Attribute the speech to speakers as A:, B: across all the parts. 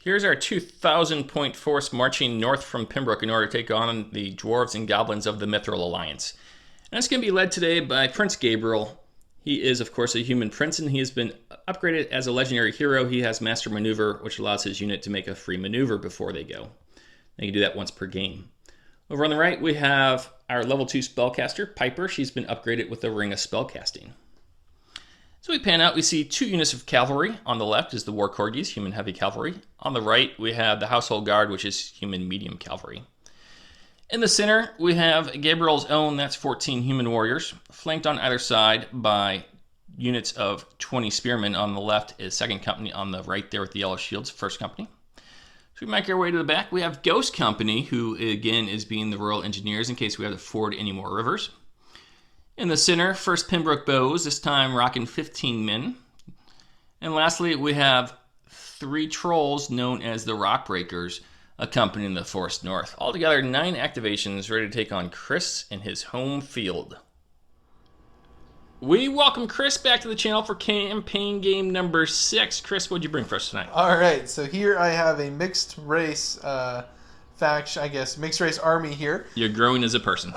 A: Here's our 2,000 point force marching north from Pembroke in order to take on the dwarves and goblins of the Mithril Alliance. And it's going to be led today by Prince Gabriel. He is, of course, a human prince, and he has been upgraded as a legendary hero. He has Master Maneuver, which allows his unit to make a free maneuver before they go. They can do that once per game. Over on the right, we have our level 2 spellcaster, Piper. She's been upgraded with the Ring of Spellcasting. So we pan out, we see 2 units of cavalry. On the left is the War Corgis, human heavy cavalry. On the right, we have the Household Guard, which is human medium cavalry. In the center, we have Gabriel's own, that's 14 human warriors, flanked on either side by units of 20 spearmen. On the left is 2nd Company, on the right there with the yellow shields, 1st Company. So we make our way to the back. We have Ghost Company, who again is being the Royal Engineers in case we have to ford any more rivers. In the center, 1st Pembroke Bows, this time rocking 15 men. And lastly, we have 3 trolls known as the Rockbreakers, accompanying the force north. Altogether, 9 activations ready to take on Chris in his home field. We welcome Chris back to the channel for campaign game number 6. Chris, what'd you bring for us tonight?
B: All right, so here I have a mixed race faction, I guess, mixed race army here.
A: You're growing as a person.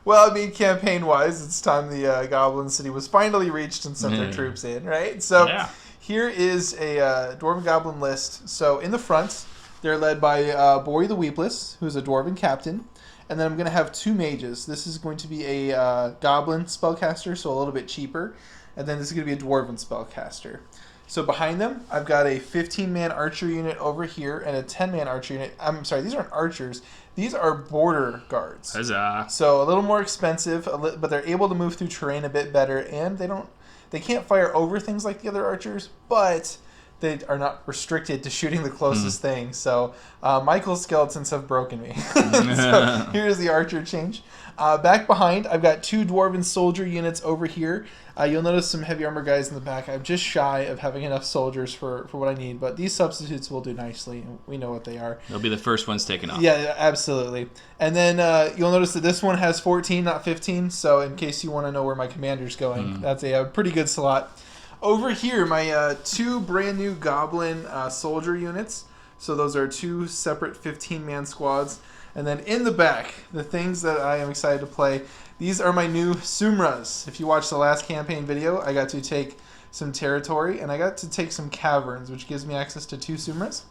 B: Well, I mean, campaign-wise, it's time the Goblin City was finally reached and sent their troops in, right? So here is a Dwarven Goblin list. So in the front, they're led by Bori the Weepless, who's a Dwarven captain. And then I'm going to have 2 mages. This is going to be a Goblin spellcaster, so a little bit cheaper. And then this is going to be a Dwarven spellcaster. So behind them, I've got a 15-man archer unit over here and a 10-man archer unit. I'm sorry, these aren't archers. These are border guards.
A: Huzzah.
B: So a little more expensive, but they're able to move through terrain a bit better, and they can't fire over things like the other archers, but they are not restricted to shooting the closest thing. So Michael's skeletons have broken me. So here's the archer change. Back behind, I've got 2 Dwarven soldier units over here. You'll notice some heavy armor guys in the back. I'm just shy of having enough soldiers for what I need, but these substitutes will do nicely. We know what they are.
A: They'll be the first ones taken off.
B: Yeah, absolutely. And then you'll notice that this one has 14, not 15, so in case you want to know where my commander's going, that's a pretty good slot. Over here, my 2 brand new Goblin soldier units. So those are 2 separate 15-man squads. And then in the back, the things that I am excited to play, these are my new Sumras. If you watched the last campaign video, I got to take some territory, and I got to take some caverns, which gives me access to 2 Sumras.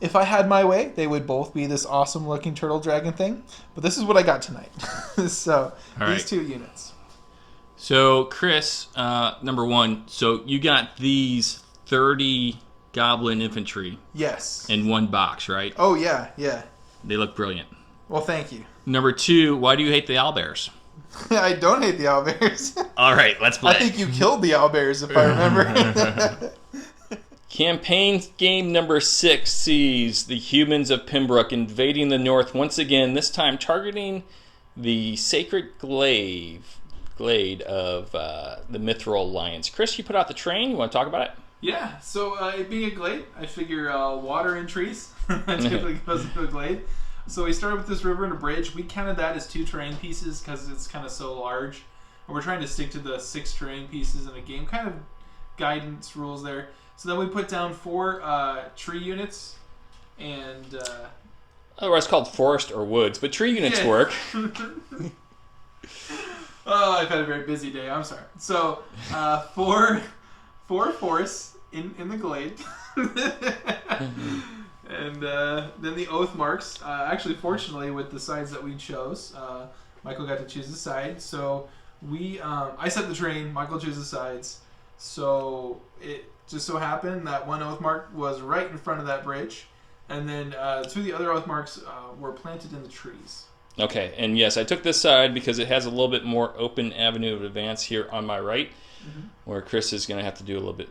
B: If I had my way, they would both be this awesome-looking turtle dragon thing, but this is what I got tonight. So these 2 units.
A: So, Chris, number 1, so you got these 30 Goblin infantry.
B: Yes.
A: In 1 box, right?
B: Oh, yeah, yeah.
A: They look brilliant.
B: Well, thank you.
A: Number 2, why do you hate the owlbears?
B: I don't hate the owlbears.
A: All right, let's play.
B: I think you killed the owlbears, if I remember.
A: Campaign game number 6 sees the humans of Pembroke invading the north once again, this time targeting the Sacred Glade of the Mithril Alliance. Chris, you put out the train. You want to talk about it?
B: Yeah, so it being a glade, I figure water and trees typically goes into a glade. So we started with this river and a bridge. We counted that as 2 terrain pieces because it's kind of so large. And we're trying to stick to the 6 terrain pieces in a game. Kind of guidance rules there. So then we put down 4 tree units and...
A: otherwise called forest or woods, but tree units work.
B: Oh, I've had a very busy day. I'm sorry. So 4 forests in the glade. And then the Oathmarks. Actually, fortunately, with the sides that we chose, Michael got to choose the side. So I set the terrain, Michael chose the sides. So it just so happened that one Oathmark was right in front of that bridge. And then 2 of the other Oathmarks were planted in the trees.
A: Okay, and yes, I took this side because it has a little bit more open avenue of advance here on my right, where Chris is going to have to do a little bit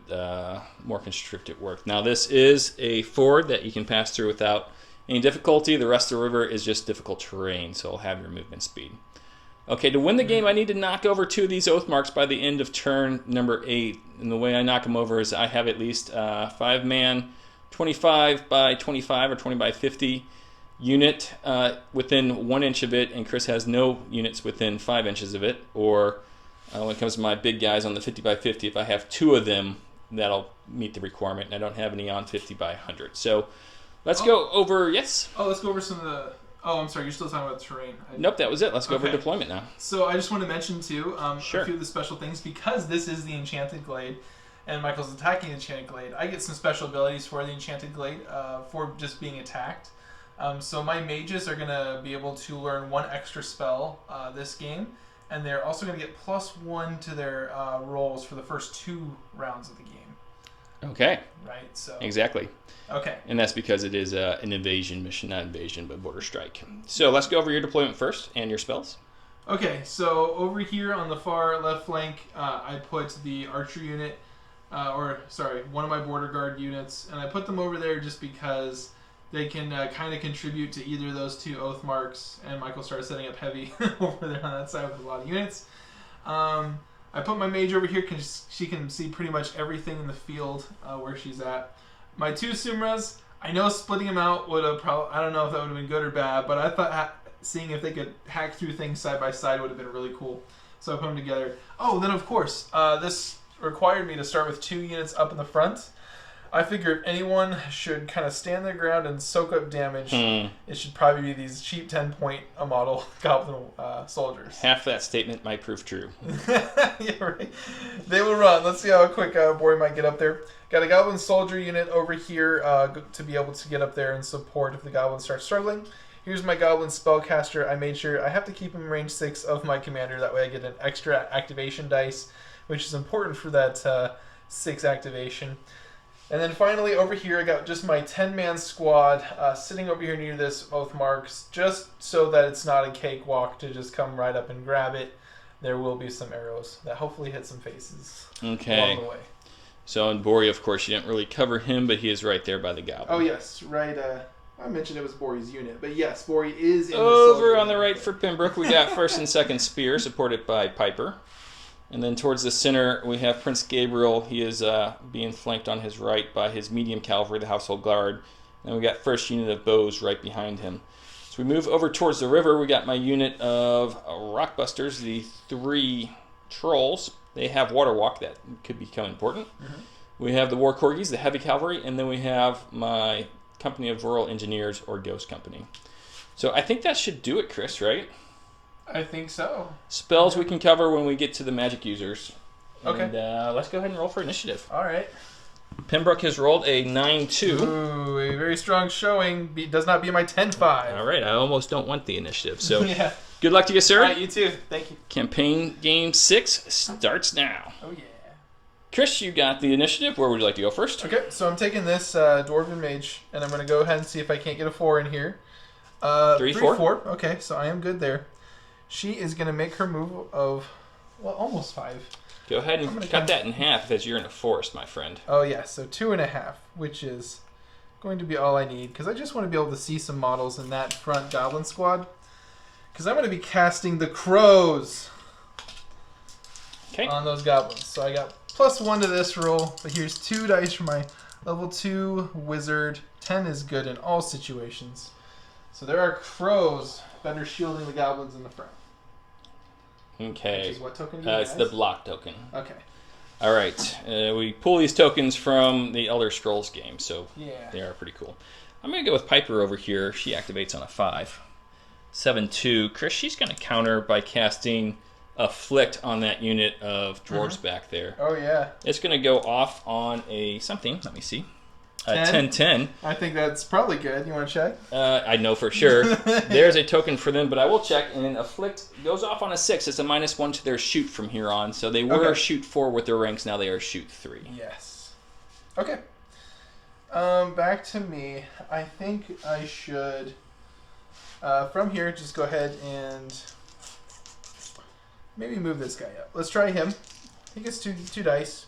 A: more constricted work. Now, this is a ford that you can pass through without any difficulty. The rest of the river is just difficult terrain, so it'll have your movement speed. Okay, to win the game, I need to knock over 2 of these Oathmarks by the end of turn number 8. And the way I knock them over is I have at least 5-man, 25 by 25 or 20 by 50 unit within 1 inch of it, and Chris has no units within 5 inches of it. Or when it comes to my big guys on the 50 by 50, if I have 2 of them that'll meet the requirement. And I don't have any on 50 by 100. So let's go over, yes?
B: Oh, let's go over some of the... Oh, I'm sorry, you're still talking about the terrain.
A: Nope, that was it. Let's go over deployment now.
B: So I just want to mention, too,
A: Sure.
B: a few of the special things. Because this is the Enchanted Glade, and Michael's attacking the Enchanted Glade, I get some special abilities for the Enchanted Glade for just being attacked. So my mages are going to be able to learn one extra spell this game, and they're also going to get +1 to their rolls for the first 2 rounds of the game.
A: Okay.
B: Right, so...
A: Exactly.
B: Okay.
A: And that's because it is an invasion mission, not invasion, but border strike. So let's go over your deployment first and your spells.
B: Okay, so over here on the far left flank, I put the archer unit, one of my border guard units, and I put them over there just because they can kind of contribute to either of those 2 Oathmarks, and Michael started setting up heavy over there on that side with a lot of units. I put my mage over here because she can see pretty much everything in the field where she's at. My 2 Sumras, I know splitting them out would have probably, I don't know if that would have been good or bad, but I thought seeing if they could hack through things side by side would have been really cool. So I put them together. Oh, then of course, this required me to start with 2 units up in the front. I figured if anyone should kind of stand their ground and soak up damage, it should probably be these cheap 10-point model goblin soldiers.
A: Half that statement might prove true.
B: Yeah, right. They will run. Let's see how quick Bory might get up there. Got a goblin soldier unit over here to be able to get up there and support if the goblins start struggling. Here's my goblin spellcaster. I made sure I have to keep him in range 6 of my commander. That way I get an extra activation dice, which is important for that 6 activation. And then finally over here I got just my 10-man squad sitting over here near this Oathmark, just so that it's not a cakewalk to just come right up and grab it. There will be some arrows that hopefully hit some faces along the way.
A: So in Bori, of course, you didn't really cover him, but he is right there by the goblin.
B: Oh yes, right. I mentioned it was Bori's unit, but yes, Bori is in
A: over on the right for Pembroke. We got 1st and 2nd Spear, supported by Piper. And then towards the center, we have Prince Gabriel. He is being flanked on his right by his medium cavalry, the Household Guard. And we got 1st unit of bows right behind him. So we move over towards the river. We got my unit of Rockbusters, the 3 trolls. They have water walk. That could become important. We have the War Corgis, the heavy cavalry, and then we have my company of rural engineers, or Ghost Company. So I think that should do it, Chris, right?
B: I think so.
A: Spells we can cover when we get to the magic users.
B: Okay.
A: And let's go ahead and roll for initiative.
B: All right.
A: Pembroke has rolled a 9-2.
B: Ooh, a very strong showing. Does not beat my 10-5.
A: All right, I almost don't want the initiative. So
B: yeah.
A: Good luck to you, sir.
B: All right, you too. Thank you.
A: Campaign game 6 starts now.
B: Oh, yeah.
A: Chris, you got the initiative. Where would you like to go first?
B: Okay, so I'm taking this Dwarven Mage, and I'm going to go ahead and see if I can't get a 4 in here.
A: 3, 4.
B: Okay, so I am good there. She is going to make her move of, well, almost 5.
A: Go ahead and cut that in half as you're in a forest, my friend.
B: Oh, yeah, so 2.5, which is going to be all I need, because I just want to be able to see some models in that front Goblin squad. Because I'm going to be casting the Crows on those Goblins. So I got +1 to this roll, but here's 2 dice for my level 2 Wizard. 10 is good in all situations. So there are Crows that are shielding the Goblins in the front.
A: Okay.
B: Which is what token do you
A: It's the block token.
B: Okay.
A: All right. We pull these tokens from the Elder Scrolls game, so they are pretty cool. I'm going to go with Piper over here. She activates on a 5. 7-2. Chris, she's going to counter by casting Afflict on that unit of dwarves back there.
B: Oh, yeah.
A: It's going to go off on a something. Let me see.
B: 10-10. I think that's probably good. You want to check?
A: I know for sure. There's a token for them, but I will check. And Afflict goes off on a 6. It's a -1 to their shoot from here on. So they were shoot 4 with their ranks. Now they are shoot 3.
B: Yes. Okay. Back to me. I think I should, from here, just go ahead and maybe move this guy up. Let's try him. He gets two dice.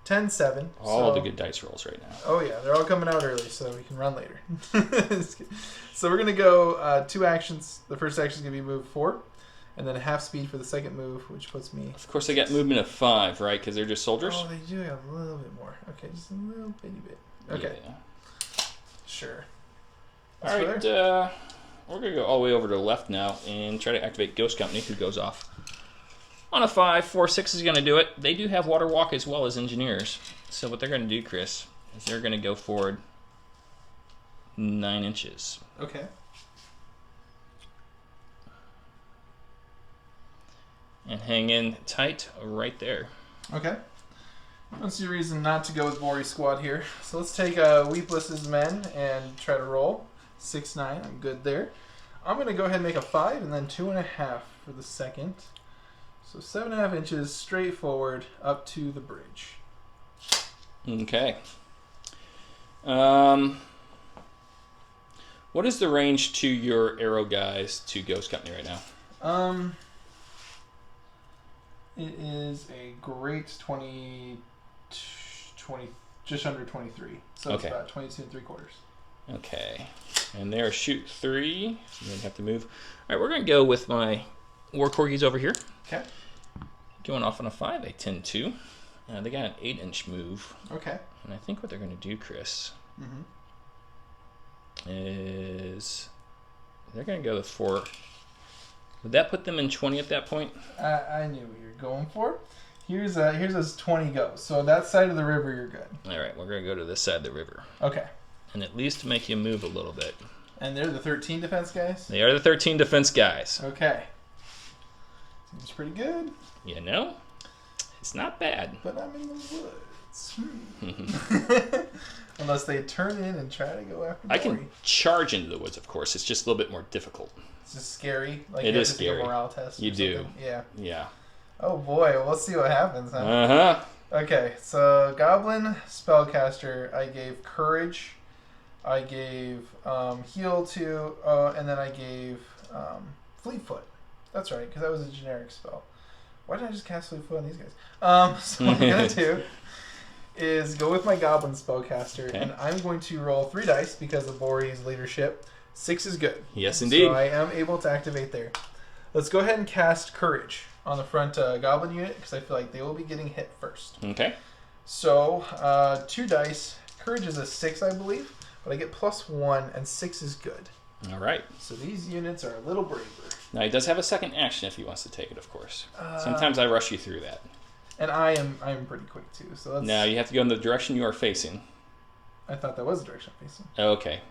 B: 10-7.
A: All the good dice rolls right now.
B: Oh, yeah. They're all coming out early, so we can run later. So we're going to go 2 actions. The first action is going to be move 4, and then a half speed for the second move, which puts me...
A: Of course, they got movement of 5, right? Because they're just soldiers?
B: Oh, they do have a little bit more. Okay, just a little bitty bit. Okay. Yeah. Sure.
A: All right, we're going to go all the way over to the left now and try to activate Ghost Company, who goes off. On a 5, 4, 6 is going to do it. They do have Water Walk as well as Engineers. So what they're going to do, Chris, is they're going to go forward 9 inches.
B: Okay.
A: And hang in tight right there.
B: Okay. I don't see a reason not to go with Bori's squad here. So let's take Weepless's men and try to roll. 6, 9. I'm good there. I'm going to go ahead and make a 5 and then 2.5 for the second. So 7.5 inches straight forward up to the bridge.
A: Okay. What is the range to your arrow guys to Ghost Company right now?
B: It is a great 20, just under 23. So
A: Okay.
B: it's about 22 3/4.
A: Okay. And they're shoot 3. So you have to move. All right, we're going to go with my War Corgis over here.
B: Okay.
A: Going off on a 5, they tend to. They got an 8-inch move.
B: Okay.
A: And I think what they're going to do, Chris, is they're going to go with 4. Would that put them in 20 at that point?
B: I knew what you were going for. Here's as 20 goes. So that side of the river, you're good.
A: All right, we're going to go to this side of the river.
B: Okay.
A: And at least make you move a little bit.
B: And they're the 13 defense guys?
A: They are the 13 defense guys.
B: Okay. Seems pretty good.
A: You know, it's not bad.
B: But I'm in the woods. Unless they turn in and try to go after Bori.
A: I can charge into the woods, of course. It's just a little bit more difficult.
B: It's just scary. Like
A: It
B: you
A: is
B: have to take
A: scary.
B: a morale test.
A: You do.
B: Something. Yeah.
A: Yeah.
B: Oh boy, we'll see what happens. Huh?
A: Uh-huh.
B: Okay, so Goblin Spellcaster, I gave Courage, I gave Heal to, and then I gave Fleetfoot. That's right, because that was a generic spell. Why didn't I just cast Fleetfoot on these guys? So what I'm going to do is go with my Goblin Spellcaster,
A: Okay.
B: and I'm going to roll 3 dice because of Bori's leadership. 6 is good.
A: Yes, indeed.
B: So I am able to activate there. Let's go ahead and cast Courage on the front Goblin unit, because I feel like they will be getting hit first.
A: Okay.
B: So, 2 dice. Courage is a 6, I believe, but I get +1, and 6 is good.
A: All right.
B: So these units are a little braver.
A: Now, he does have a second action if he wants to take it, of course. Sometimes I rush you through that.
B: And I am pretty quick, too. So let's...
A: Now, you have to go in the direction you are facing.
B: I thought that was the direction I'm facing.
A: Okay.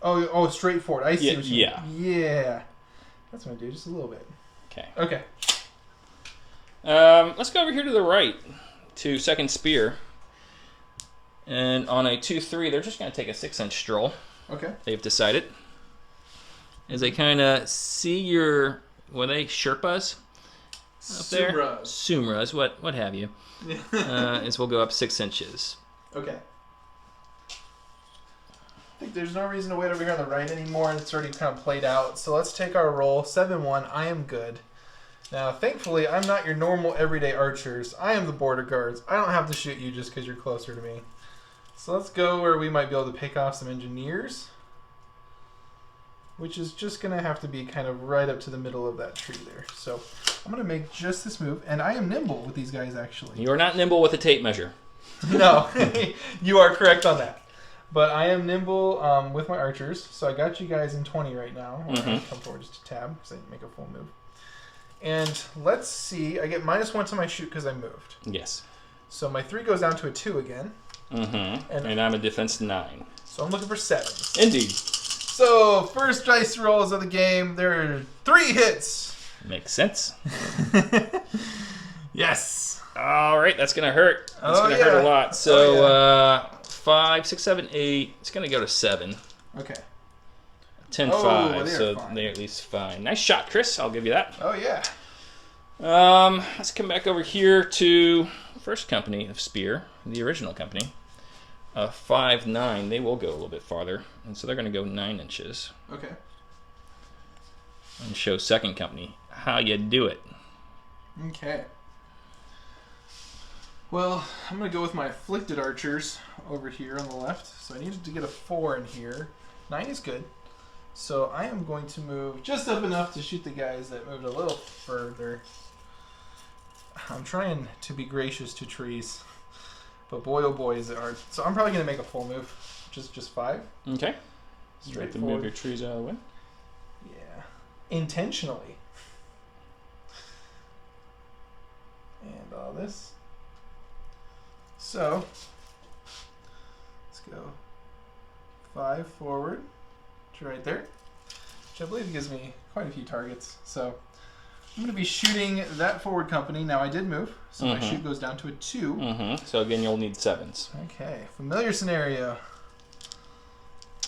B: Oh, straight forward. I see what you
A: yeah.
B: mean. Yeah. That's what I do, just a little bit.
A: Okay.
B: Okay.
A: Let's go over here to the right to second spear. And on a 2-3, they're just going to take a 6-inch stroll.
B: Okay.
A: They've decided. As they kind of see your, what are they, Sherpas? Up there? Sumras, what have you. As we'll go up 6 inches.
B: Okay. I think there's no reason to wait over here on the right anymore. It's already kind of played out. So let's take our roll. 7-1. I am good. Now, thankfully, I'm not your normal everyday archers. I am the border guards. I don't have to shoot you just because you're closer to me. So let's go where we might be able to pick off some engineers, which is just going to have to be kind of right up to the middle of that tree there. So I'm going to make just this move, and I am nimble with these guys, actually.
A: You're not nimble with a tape measure.
B: No, you are correct on that. But I am nimble with my archers, so I got you guys in 20 right now. I'm going to come forward just a tab because I didn't make a full move. And let's see, I get -1 to my shoot because I moved.
A: Yes.
B: So my 3 goes down to a 2 again.
A: And I'm a defense 9.
B: So I'm looking for 7s.
A: Indeed.
B: So first dice rolls of the game, there are 3 hits.
A: Makes sense.
B: Yes.
A: All right, that's going to hurt. That's going to
B: yeah.
A: hurt a lot. So 5, 6, 7, 8. It's going to go to 7.
B: Okay.
A: 10,
B: Oh,
A: 5.
B: they're
A: So
B: fine.
A: they're at least fine. Nice shot, Chris. I'll give you that.
B: Oh, yeah.
A: Let's come back over here to first company of Spear, the original company. 5, 9. They will go a little bit farther. And so they're going to go 9 inches.
B: Okay.
A: And show second company how you do it.
B: Okay. Well, I'm going to go with my afflicted archers over here on the left. So I needed to get a 4 in here. 9 is good. So I am going to move just up enough to shoot the guys that moved a little further. I'm trying to be gracious to trees. But boy, oh boy, is it hard. So I'm probably going to make a full move. Just 5.
A: Okay. You have to move
B: Straightforward.
A: your trees out of the way.
B: Yeah. Intentionally. And all this. So, go 5 forward to right there, which I believe gives me quite a few targets. So I'm going to be shooting that forward company. Now I did move, so my shoot goes down to a 2.
A: So again, you'll need 7s.
B: Okay, familiar scenario.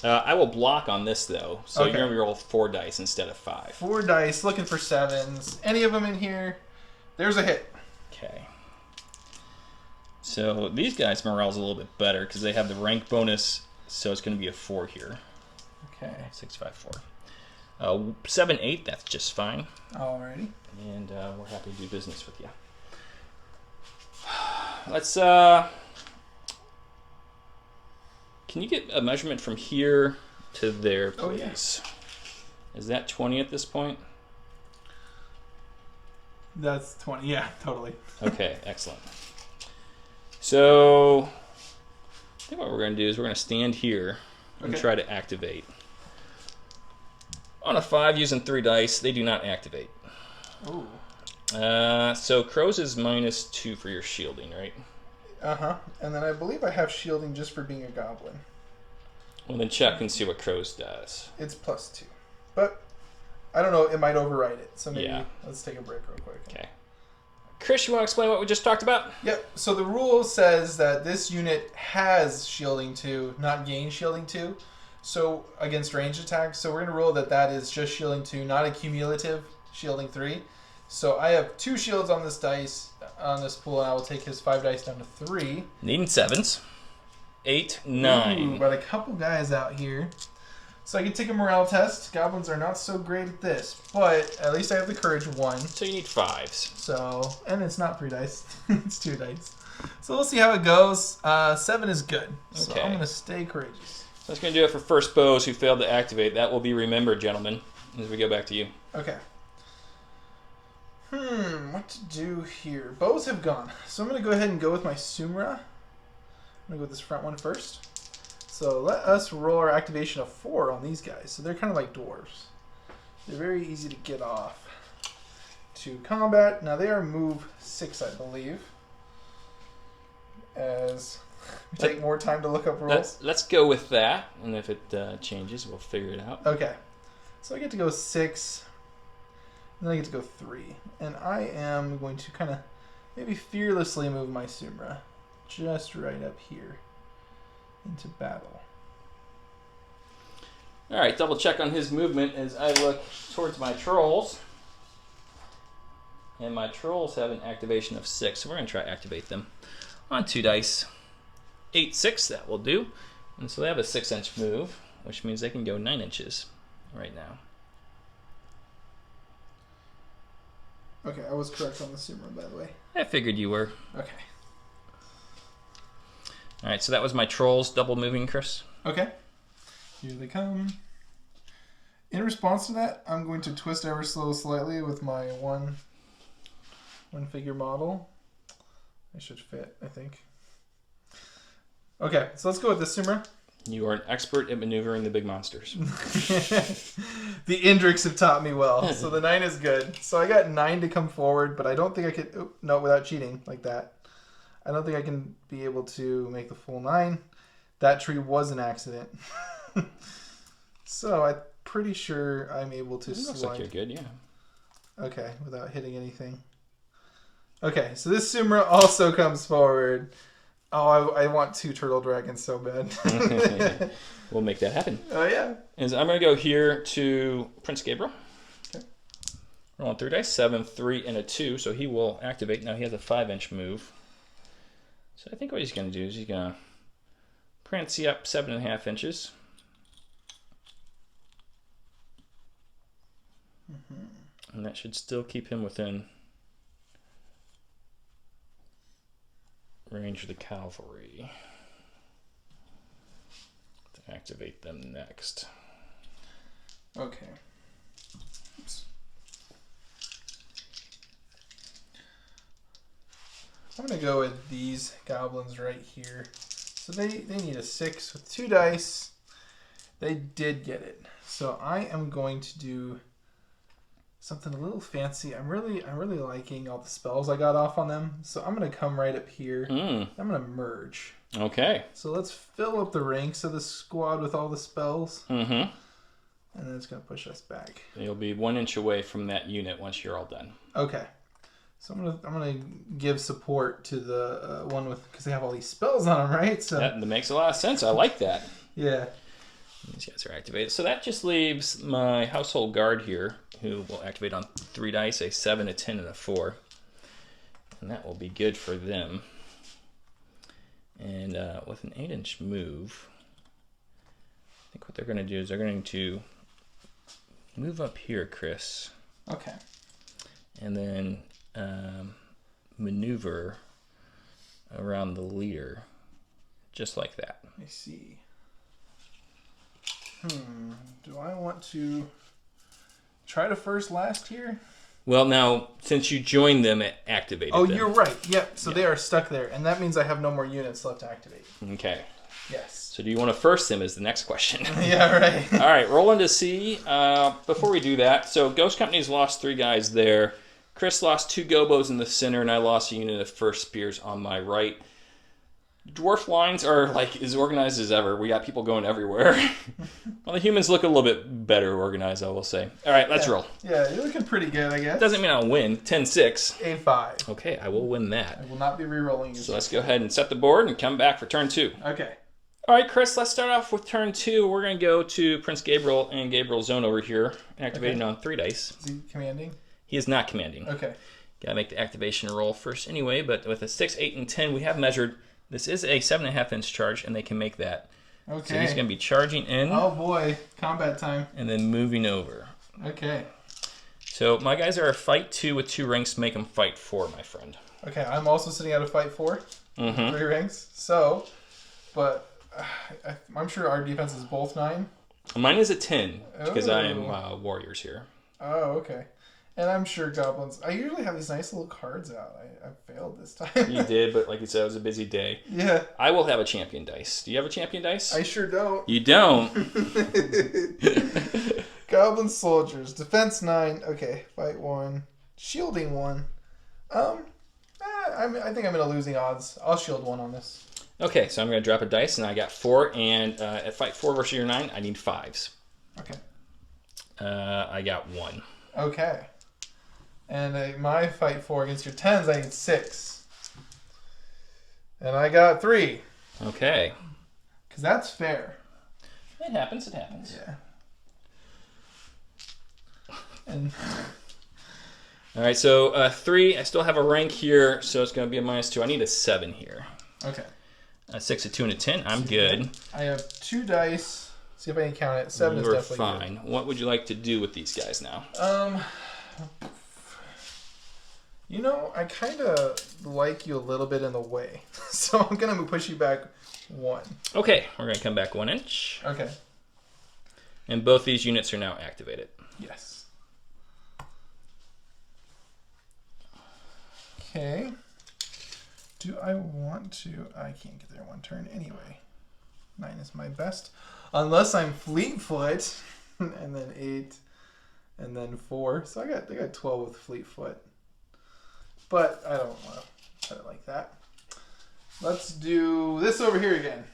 A: I will block on this, though. So
B: Okay.
A: you're going to roll 4 dice instead of 5.
B: 4 dice, looking for 7s. Any of them in here? There's a hit.
A: Okay. So these guys' morale's a little bit better because they have the rank bonus, so it's going to be a 4 here.
B: Okay.
A: 6, 5, 4. 7, 8, that's just fine.
B: Alrighty.
A: And we're happy to do business with you. Let's, can you get a measurement from here to there, please?
B: Oh, yeah.
A: Is that 20 at this point?
B: That's 20. Yeah, totally.
A: Okay, excellent. So, I think what we're going to do is we're going to stand here and try to activate. On a 5 using 3 dice, they do not activate.
B: Ooh.
A: So Crow's is -2 for your shielding, right?
B: Uh-huh. And then I believe I have shielding just for being a goblin.
A: Well, then check and see what Crow's does.
B: It's +2. But I don't know, it might override it. So maybe let's take a break real quick.
A: Okay. Chris, you want to explain what we just talked about?
B: Yep. So the rule says that this unit has shielding 2, not gain shielding 2. So against ranged attacks. So we're going to rule that that is just shielding 2, not a cumulative shielding 3. So I have 2 shields on this dice, on this pool, and I will take his 5 dice down to 3.
A: Needing 7s. 8, 9.
B: Ooh, but a couple guys out here. So I can take a morale test. Goblins are not so great at this, but at least I have the courage 1.
A: So you need 5s.
B: So, and it's not 3 dice. It's 2 dice. So we'll see how it goes. 7 is good. So
A: Okay.
B: I'm going to stay courageous.
A: So that's going to do it for first bows who failed to activate. That will be remembered, gentlemen, as we go back to you.
B: Okay. What to do here? Bows have gone. So I'm going to go ahead and go with my Sumra. I'm going to go with this front one first. So let us roll our activation of 4 on these guys. So they're kind of like dwarves. They're very easy to get off to combat. Now they are move 6, I believe. As we take more time to look up rules.
A: Let's go with that, and if it changes, we'll figure it out.
B: Okay. So I get to go 6. And then I get to go 3. And I am going to kind of maybe fearlessly move my Sumra just right up here into battle.
A: All right, double check on his movement as I look towards my trolls. And my trolls have an activation of 6, so we're going to try to activate them on 2 dice. 8, 6, that will do. And so they have a 6-inch move, which means they can go 9 inches right now.
B: Okay, I was correct on the Sumra, by the way.
A: I figured you were.
B: Okay.
A: All right, so that was my trolls double moving, Chris.
B: Okay. Here they come. In response to that, I'm going to twist ever so slightly with my one figure model. I should fit, I think. Okay, so let's go with the Sumra.
A: You are an expert at maneuvering the big monsters.
B: The Indrics have taught me well, so the 9 is good. So I got 9 to come forward, but I don't think I could... Oh, no, without cheating like that. I don't think I can be able to make the full 9. That tree was an accident. So I'm pretty sure I'm able to slide.
A: Looks like you're good, yeah.
B: Okay, without hitting anything. Okay, so this Sumra also comes forward. Oh, I want 2 turtle dragons so bad.
A: We'll make that happen.
B: Oh, yeah.
A: And I'm going to go here to Prince Gabriel.
B: Okay.
A: Rolling 3 dice, 7, 3, and a 2, so he will activate. Now he has a 5-inch move. So I think what he's going to do is he's going to prance you up 7.5 inches. And that should still keep him within range of the cavalry. To activate them next.
B: Okay. Oops. I'm going to go with these goblins right here. So they need a 6 with 2 dice. They did get it. So I am going to do something a little fancy. I'm really liking all the spells I got off on them. So I'm going to come right up here. I'm going to merge.
A: Okay.
B: So let's fill up the ranks of the squad with all the spells.
A: Mm-hmm.
B: And then it's going to push us back.
A: You'll be 1 inch away from that unit once you're all done.
B: Okay. So I'm gonna give support to the one with, because they have all these spells on them, right? So
A: that makes a lot of sense. I like that.
B: Yeah.
A: These guys are activated. So that just leaves my household guard here, who will activate on 3 dice, a 7, a 10, and a 4. And that will be good for them. And with an 8-inch move, I think what they're going to do is they're going to move up here, Chris.
B: Okay.
A: And then maneuver around the leader, just like that.
B: Let me see. Do I want to try to first last here?
A: Well, now, since you joined them, it activated them.
B: You're right. Yep. So they are stuck there, and that means I have no more units left to activate.
A: Okay.
B: Yes.
A: So do you want to first them is the next question.
B: Yeah, right.
A: All right, rolling to see. Before we do that, so Ghost Company's lost 3 guys there. Chris lost 2 gobos in the center, and I lost a unit of first spears on my right. Dwarf lines are like as organized as ever. We got people going everywhere. Well, the humans look a little bit better organized, I will say. All right, let's roll.
B: Yeah, you're looking pretty good, I guess.
A: Doesn't mean I'll win. 10-6.
B: 8-5.
A: Okay, I will win that.
B: I will not be re-rolling.
A: So let's go ahead and set the board and come back for turn 2.
B: Okay.
A: All right, Chris, let's start off with turn 2. We're going to go to Prince Gabriel and Gabriel's zone over here, activating on 3 dice.
B: Is he commanding?
A: He is not commanding.
B: Okay.
A: Got to make the activation roll first anyway, but with a 6, 8, and 10, we have measured. This is a 7.5-inch charge, and they can make that.
B: Okay.
A: So he's going to be charging in.
B: Oh, boy. Combat time.
A: And then moving over.
B: Okay.
A: So my guys are a fight 2 with 2 ranks to make them fight 4, my friend.
B: Okay, I'm also sitting at a fight 4.
A: Mm-hmm.
B: 3 ranks. So, but I'm sure our defense is both 9.
A: Mine is a 10, because I am
B: Oh.
A: warriors here.
B: Oh, okay. And I'm sure goblins. I usually have these nice little cards out. I failed this time.
A: You did, but like you said, it was a busy day.
B: Yeah.
A: I will have a champion dice. Do you have a champion dice?
B: I sure don't.
A: You don't?
B: Goblin soldiers. Defense 9. Okay. Fight 1. Shielding 1. I think I'm in a losing odds. I'll shield 1 on this.
A: Okay, so I'm going to drop a dice, and I got 4. And at fight 4 versus your 9, I need 5s.
B: Okay.
A: I got 1.
B: Okay. And my fight 4 against your 10s, I need 6. And I got 3.
A: Okay.
B: Because that's fair.
A: It happens, it happens.
B: Yeah. And
A: All right, so 3, I still have a rank here, so it's going to be a -2. I need a 7 here.
B: okay.
A: A 6, a 2, and a 10. I'm good.
B: I have 2 dice. See if I can count it. 7 is
A: You're
B: definitely
A: fine. What would you like to do with these guys now?
B: good. You know, I kind of like you a little bit in the way. So I'm going to push you back 1.
A: Okay, we're going to come back 1 inch.
B: Okay.
A: And both these units are now activated.
B: Yes. Okay. Do I want to? I can't get there 1 turn anyway. 9 is my best. Unless I'm Fleetfoot. And then 8. And then 4. So I got 12 with Fleetfoot. But I don't want to put it like that. Let's do this over here again.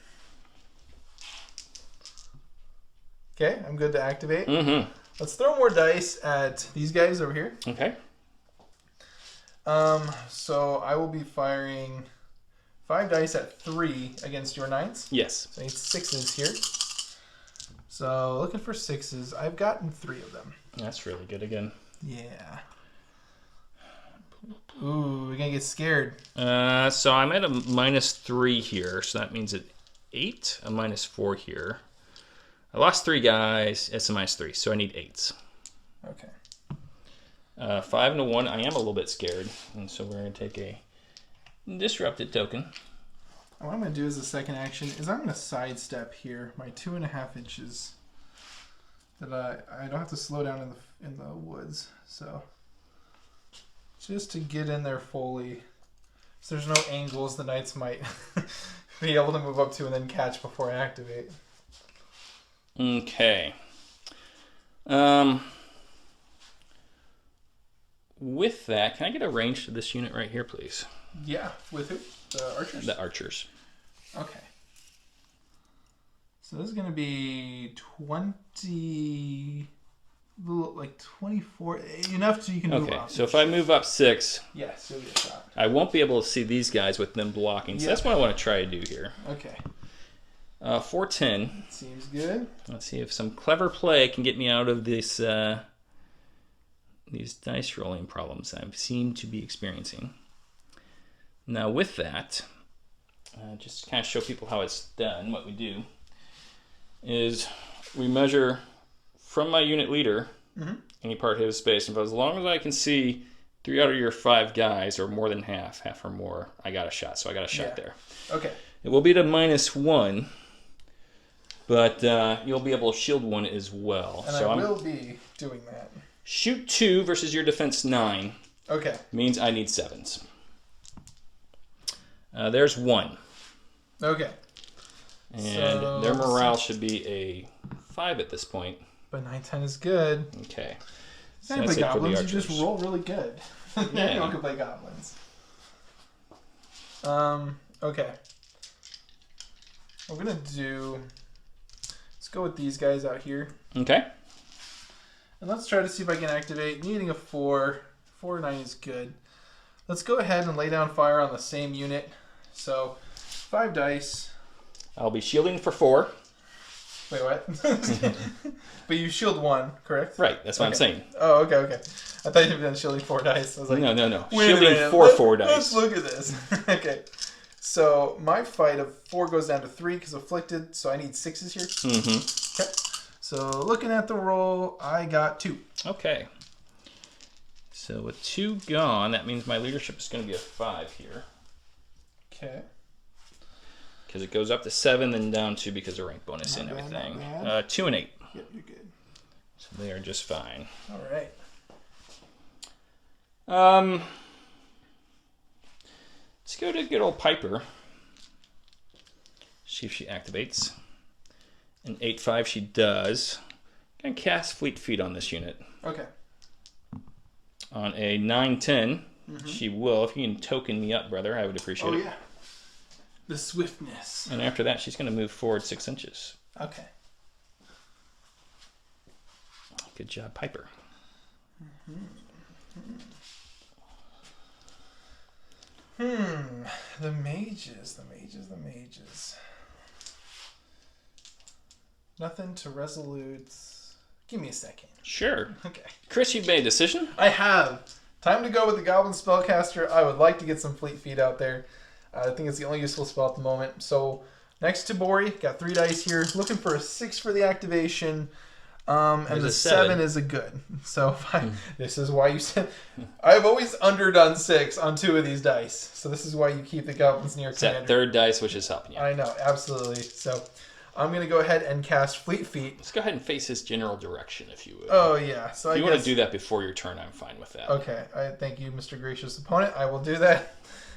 B: Okay, I'm good to activate.
A: Mm-hmm.
B: Let's throw more dice at these guys over here.
A: Okay.
B: So I will be firing 5 dice at 3 against your 9s.
A: Yes.
B: So I need 6s here. So looking for 6s. I've gotten 3 of them.
A: That's really good again.
B: Yeah. Ooh, we're gonna get scared.
A: So I'm at a -3 here, so that means at 8, a -4 here. I lost 3 guys, it's a -3, so I need 8s.
B: Okay.
A: 5 and a 1, I am a little bit scared, and so we're going to take a disrupted token.
B: What I'm gonna do as a second action is I'm gonna sidestep here my 2.5 inches. That I don't have to slow down in the woods, so just to get in there fully. So there's no angles the knights might be able to move up to and then catch before I activate.
A: Okay. With that, can I get a range to this unit right here, please?
B: Yeah, with who? The archers?
A: The archers.
B: Okay. So this is going to be 20... like 24, enough so you can move up.
A: So if I move up 6,
B: yes, you'll get a shot.
A: I won't be able to see these guys with them blocking. So that's what I want to try to do here.
B: Okay.
A: 410.
B: Seems good.
A: Let's see if some clever play can get me out of this these dice rolling problems I seem to be experiencing. Now with that, just to kind of show people how it's done, what we do is we measure from my unit leader any part of his space, and as long as I can see 3 out of your 5 guys, or more than half or more, I got a shot. So I got a shot there.
B: Okay.
A: It will be at a -1, but you'll be able to shield 1 as well.
B: And
A: so
B: I will be doing that.
A: Shoot 2 versus your defense 9.
B: Okay.
A: Means I need 7s. There's 1.
B: Okay.
A: And
B: so
A: their morale should be a 5 at this point.
B: But 9-10 is good.
A: Okay.
B: So play goblins, you just roll really good.
A: Yeah.
B: You don't can play goblins. Okay. We're gonna do. Let's go with these guys out here.
A: Okay.
B: And let's try to see if I can activate. Needing a 4. 4 or 9 is good. Let's go ahead and lay down fire on the same unit. So 5 dice.
A: I'll be shielding for 4.
B: Wait, what? But you shield 1, correct?
A: Right, that's what I'm saying.
B: Oh, okay. I thought you had been shielding 4 dice. I was like,
A: No.
B: Wait
A: Shielding for 4 dice.
B: Let's look at this. Okay. So my fight of 4 goes down to 3 because afflicted, so I need 6s here.
A: Mm-hmm.
B: Okay. So looking at the roll, I got 2.
A: Okay. So with 2 gone, that means my leadership is going to be a 5 here.
B: Okay.
A: Because it goes up to 7, then down 2 because of rank bonus and
B: Not bad,
A: everything.
B: not bad.
A: 2 and 8.
B: Yep, you're good.
A: So they are just fine.
B: All right.
A: Let's go to good old Piper. See if she activates. An 8-5 she does. Gonna cast Fleet Feet on this unit.
B: Okay.
A: On a 9-10, she will. If you can token me up, brother, I would appreciate it.
B: Oh, yeah. The swiftness.
A: And after that, she's going to move forward 6 inches.
B: Okay.
A: Good job, Piper.
B: The mages. Nothing to resolutes. Give me a second.
A: Sure.
B: Okay.
A: Chris, you've made a decision?
B: I have. Time to go with the Goblin Spellcaster. I would like to get some Fleet Feet out there. I think it's the only useful spell at the moment. So next to Bori, got 3 dice here. Looking for a 6 for the activation. And
A: There's
B: the
A: a
B: 7 is a good. So this is why you said I've always underdone 6 on 2 of these dice. So this is why you keep the goblins near
A: It's
B: commander.
A: that 3rd dice, which is helping you.
B: I know, absolutely. So I'm gonna go ahead and cast Fleet Feet.
A: Let's go ahead and face his general direction, if you would.
B: Oh yeah. So
A: if you
B: I
A: want to do that before your turn, I'm fine with that.
B: Okay. I thank you, Mr. Gracious Opponent. I will do that,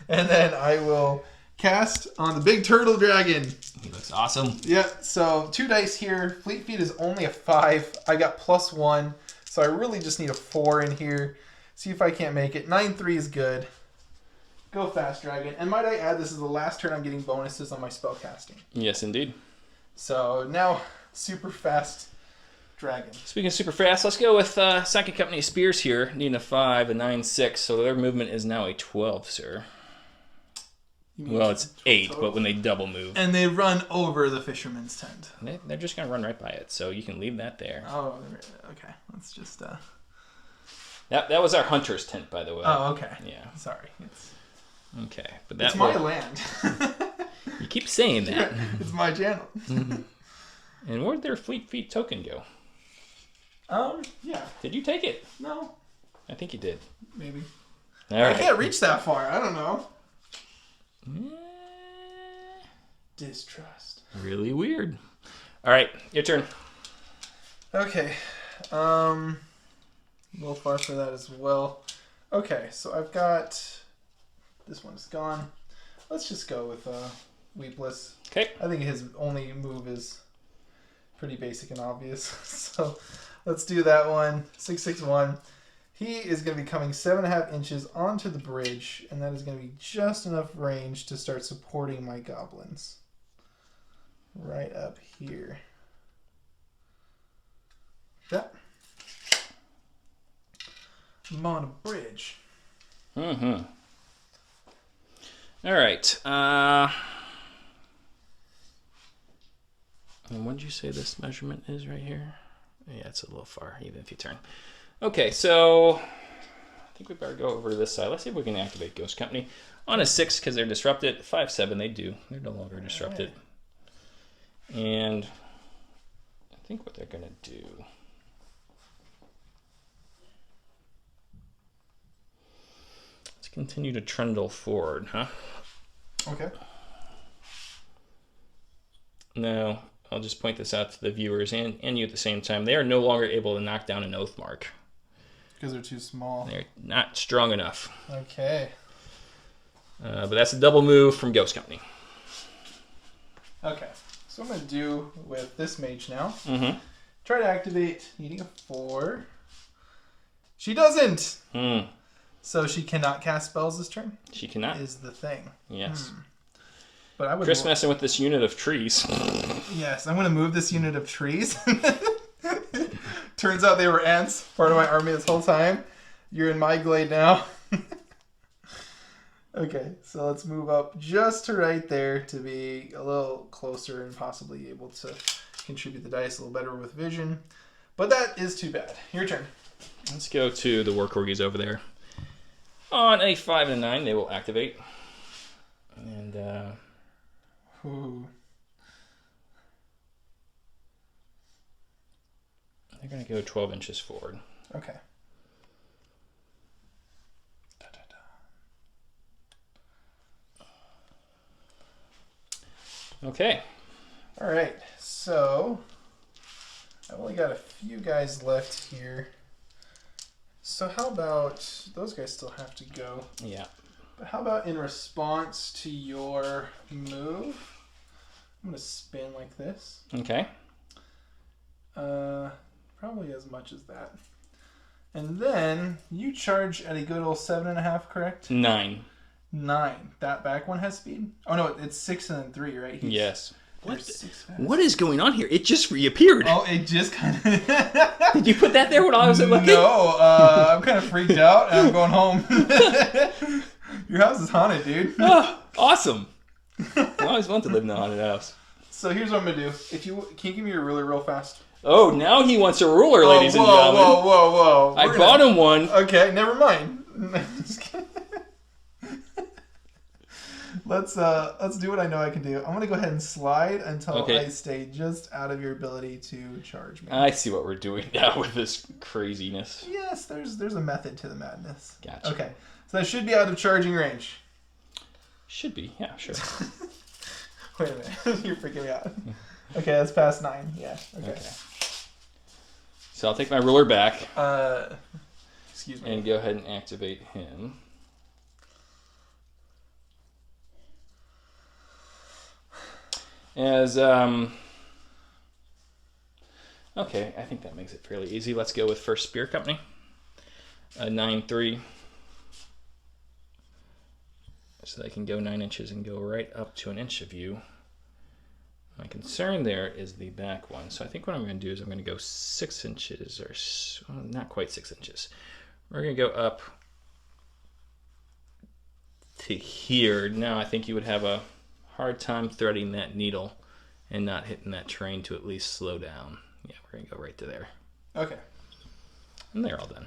B: and then I will cast on the big turtle dragon.
A: He looks awesome.
B: Yeah, so 2 dice here. Fleet Feet is only a 5. I got +1, so I really just need a 4 in here. See if I can't make it. 9-3 is good. Go fast, dragon. And might I add, this is the last turn I'm getting bonuses on my spell casting.
A: Yes, indeed.
B: So now, super fast dragon.
A: Speaking of super fast, let's go with Second Company Spears here. Needing a 5, a 9-6, so their movement is now a 12, sir. Well, it's 8, but when they double move.
B: And they run over the fisherman's tent.
A: They're just going to run right by it, so you can leave that there.
B: Oh, okay. Let's just...
A: That was our hunter's tent, by the way.
B: Oh, okay.
A: Yeah.
B: Sorry.
A: Okay. But that
B: It's my land.
A: You keep saying that.
B: It's my channel.
A: And where'd their Fleet Feet token go?
B: Yeah.
A: Did you take it?
B: No.
A: I think you did.
B: Maybe.
A: All right.
B: I can't reach that far. I don't know. Distrust.
A: Really weird. All right, your turn.
B: Okay. A little far for that as well. Okay, so I've got... This one's gone. Let's just go with Weepless.
A: Okay.
B: I think his only move is pretty basic and obvious. So let's do that one. 661. He is going to be coming 7.5 inches onto the bridge, and that is going to be just enough range to start supporting my goblins. right up here. That. I'm on a bridge.
A: Mm-hmm. All right. And what did you say this measurement is right here? Yeah, it's a little far, even if you turn. Okay, so I think we better go over to this side. Let's see if we can activate Ghost Company. On a 6, because they're disrupted. 5/7, they do. They're no longer disrupted. Right. And I think what they're going to do... Let's continue to trundle forward, huh?
B: Okay.
A: Now, I'll just point this out to the viewers and you at the same time. They are no longer able to knock down an Oathmark.
B: Because they're too small.
A: They're not strong enough.
B: Okay.
A: But that's a double move from Ghost Company.
B: Okay. So I'm going to do with this mage now.
A: Mm-hmm.
B: Try to activate, needing a 4. She doesn't!
A: Hmm.
B: So she cannot cast spells this turn?
A: She cannot.
B: Is the thing.
A: Yes.
B: But I would
A: Chris messing with this unit of trees.
B: Yes, I'm going to move this unit of trees. Turns out they were ants, part of my army this whole time. You're in my glade now. Okay, so let's move up just to right there to be a little closer and possibly able to contribute the dice a little better with vision. But that is too bad. Your turn.
A: Let's go to the war corgis over there. On a 5 and a 9, they will activate. And,
B: Ooh.
A: they're going to go 12 inches forward.
B: Okay.
A: Okay.
B: All right. So I've only got a few guys left here. So how about those guys still have to go?
A: Yeah.
B: But how about in response to your move? I'm going to spin like this.
A: Okay.
B: Probably as much as that. And then you charge at a good old 7.5, correct?
A: 9.
B: 9. That back one has speed? Oh no, it's 6 and then 3, right?
A: Yes.
B: What
A: is going on here? It just reappeared.
B: Oh, it just kind of...
A: Did you put that there when I was looking?
B: No, I'm kind of freaked out and I'm going home. Your house is haunted, dude.
A: Oh, awesome. I always wanted to live in a haunted house.
B: So here's what I'm going to do. Can you give me your ruler real fast?
A: Oh, now he wants a ruler, ladies and gentlemen.
B: Whoa.
A: I bought him one.
B: Okay, never mind. Just kidding. Let's do what I know I can do. I'm gonna go ahead and slide until I stay just out of your ability to charge me.
A: I see what we're doing now with this craziness.
B: Yes, there's a method to the madness.
A: Gotcha.
B: Okay, so that should be out of charging range.
A: Should be, yeah, sure.
B: Wait a minute, you're freaking me out. Okay, that's past 9. Yeah. Okay.
A: So I'll take my ruler back.
B: Excuse me.
A: And go ahead and activate him. As, okay, I think that makes it fairly easy. Let's go with First Spear Company. 9-3. So they can go 9 inches and go right up to an inch of you. My concern there is the back one. So I think what I'm going to do is I'm going to go 6 inches, or well, not quite 6 inches. We're going to go up to here. Now I think you would have a hard time threading that needle and not hitting that terrain to at least slow down. Yeah, we're going to go right to there.
B: Okay.
A: And they're all done.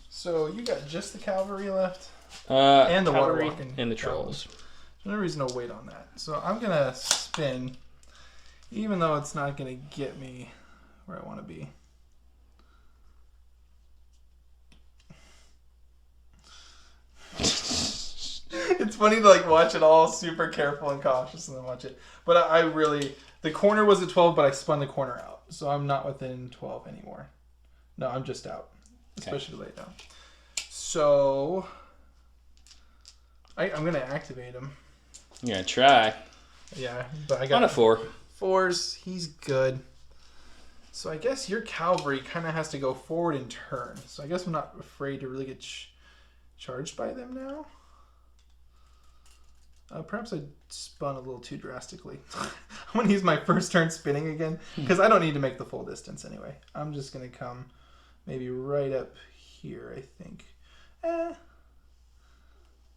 B: So you got just the cavalry left?
A: And
B: the
A: cavalry
B: water walking
A: and the trolls.
B: There's no reason to wait on that. So I'm going to spin, even though it's not going to get me where I want to be. It's funny to like watch it all super careful and cautious and then watch it. But I really, the corner was at 12, but I spun the corner out. So I'm not within 12 anymore. No, I'm just out. Especially laid down. So I'm going to activate him.
A: You're going to try.
B: Yeah, but I got
A: on a 4.
B: 4s. He's good. So I guess your cavalry kind of has to go forward in turn. So I guess I'm not afraid to really get charged by them now. Perhaps I spun a little too drastically. I'm going to use my first turn spinning again, because I don't need to make the full distance anyway. I'm just going to come maybe right up here, I think.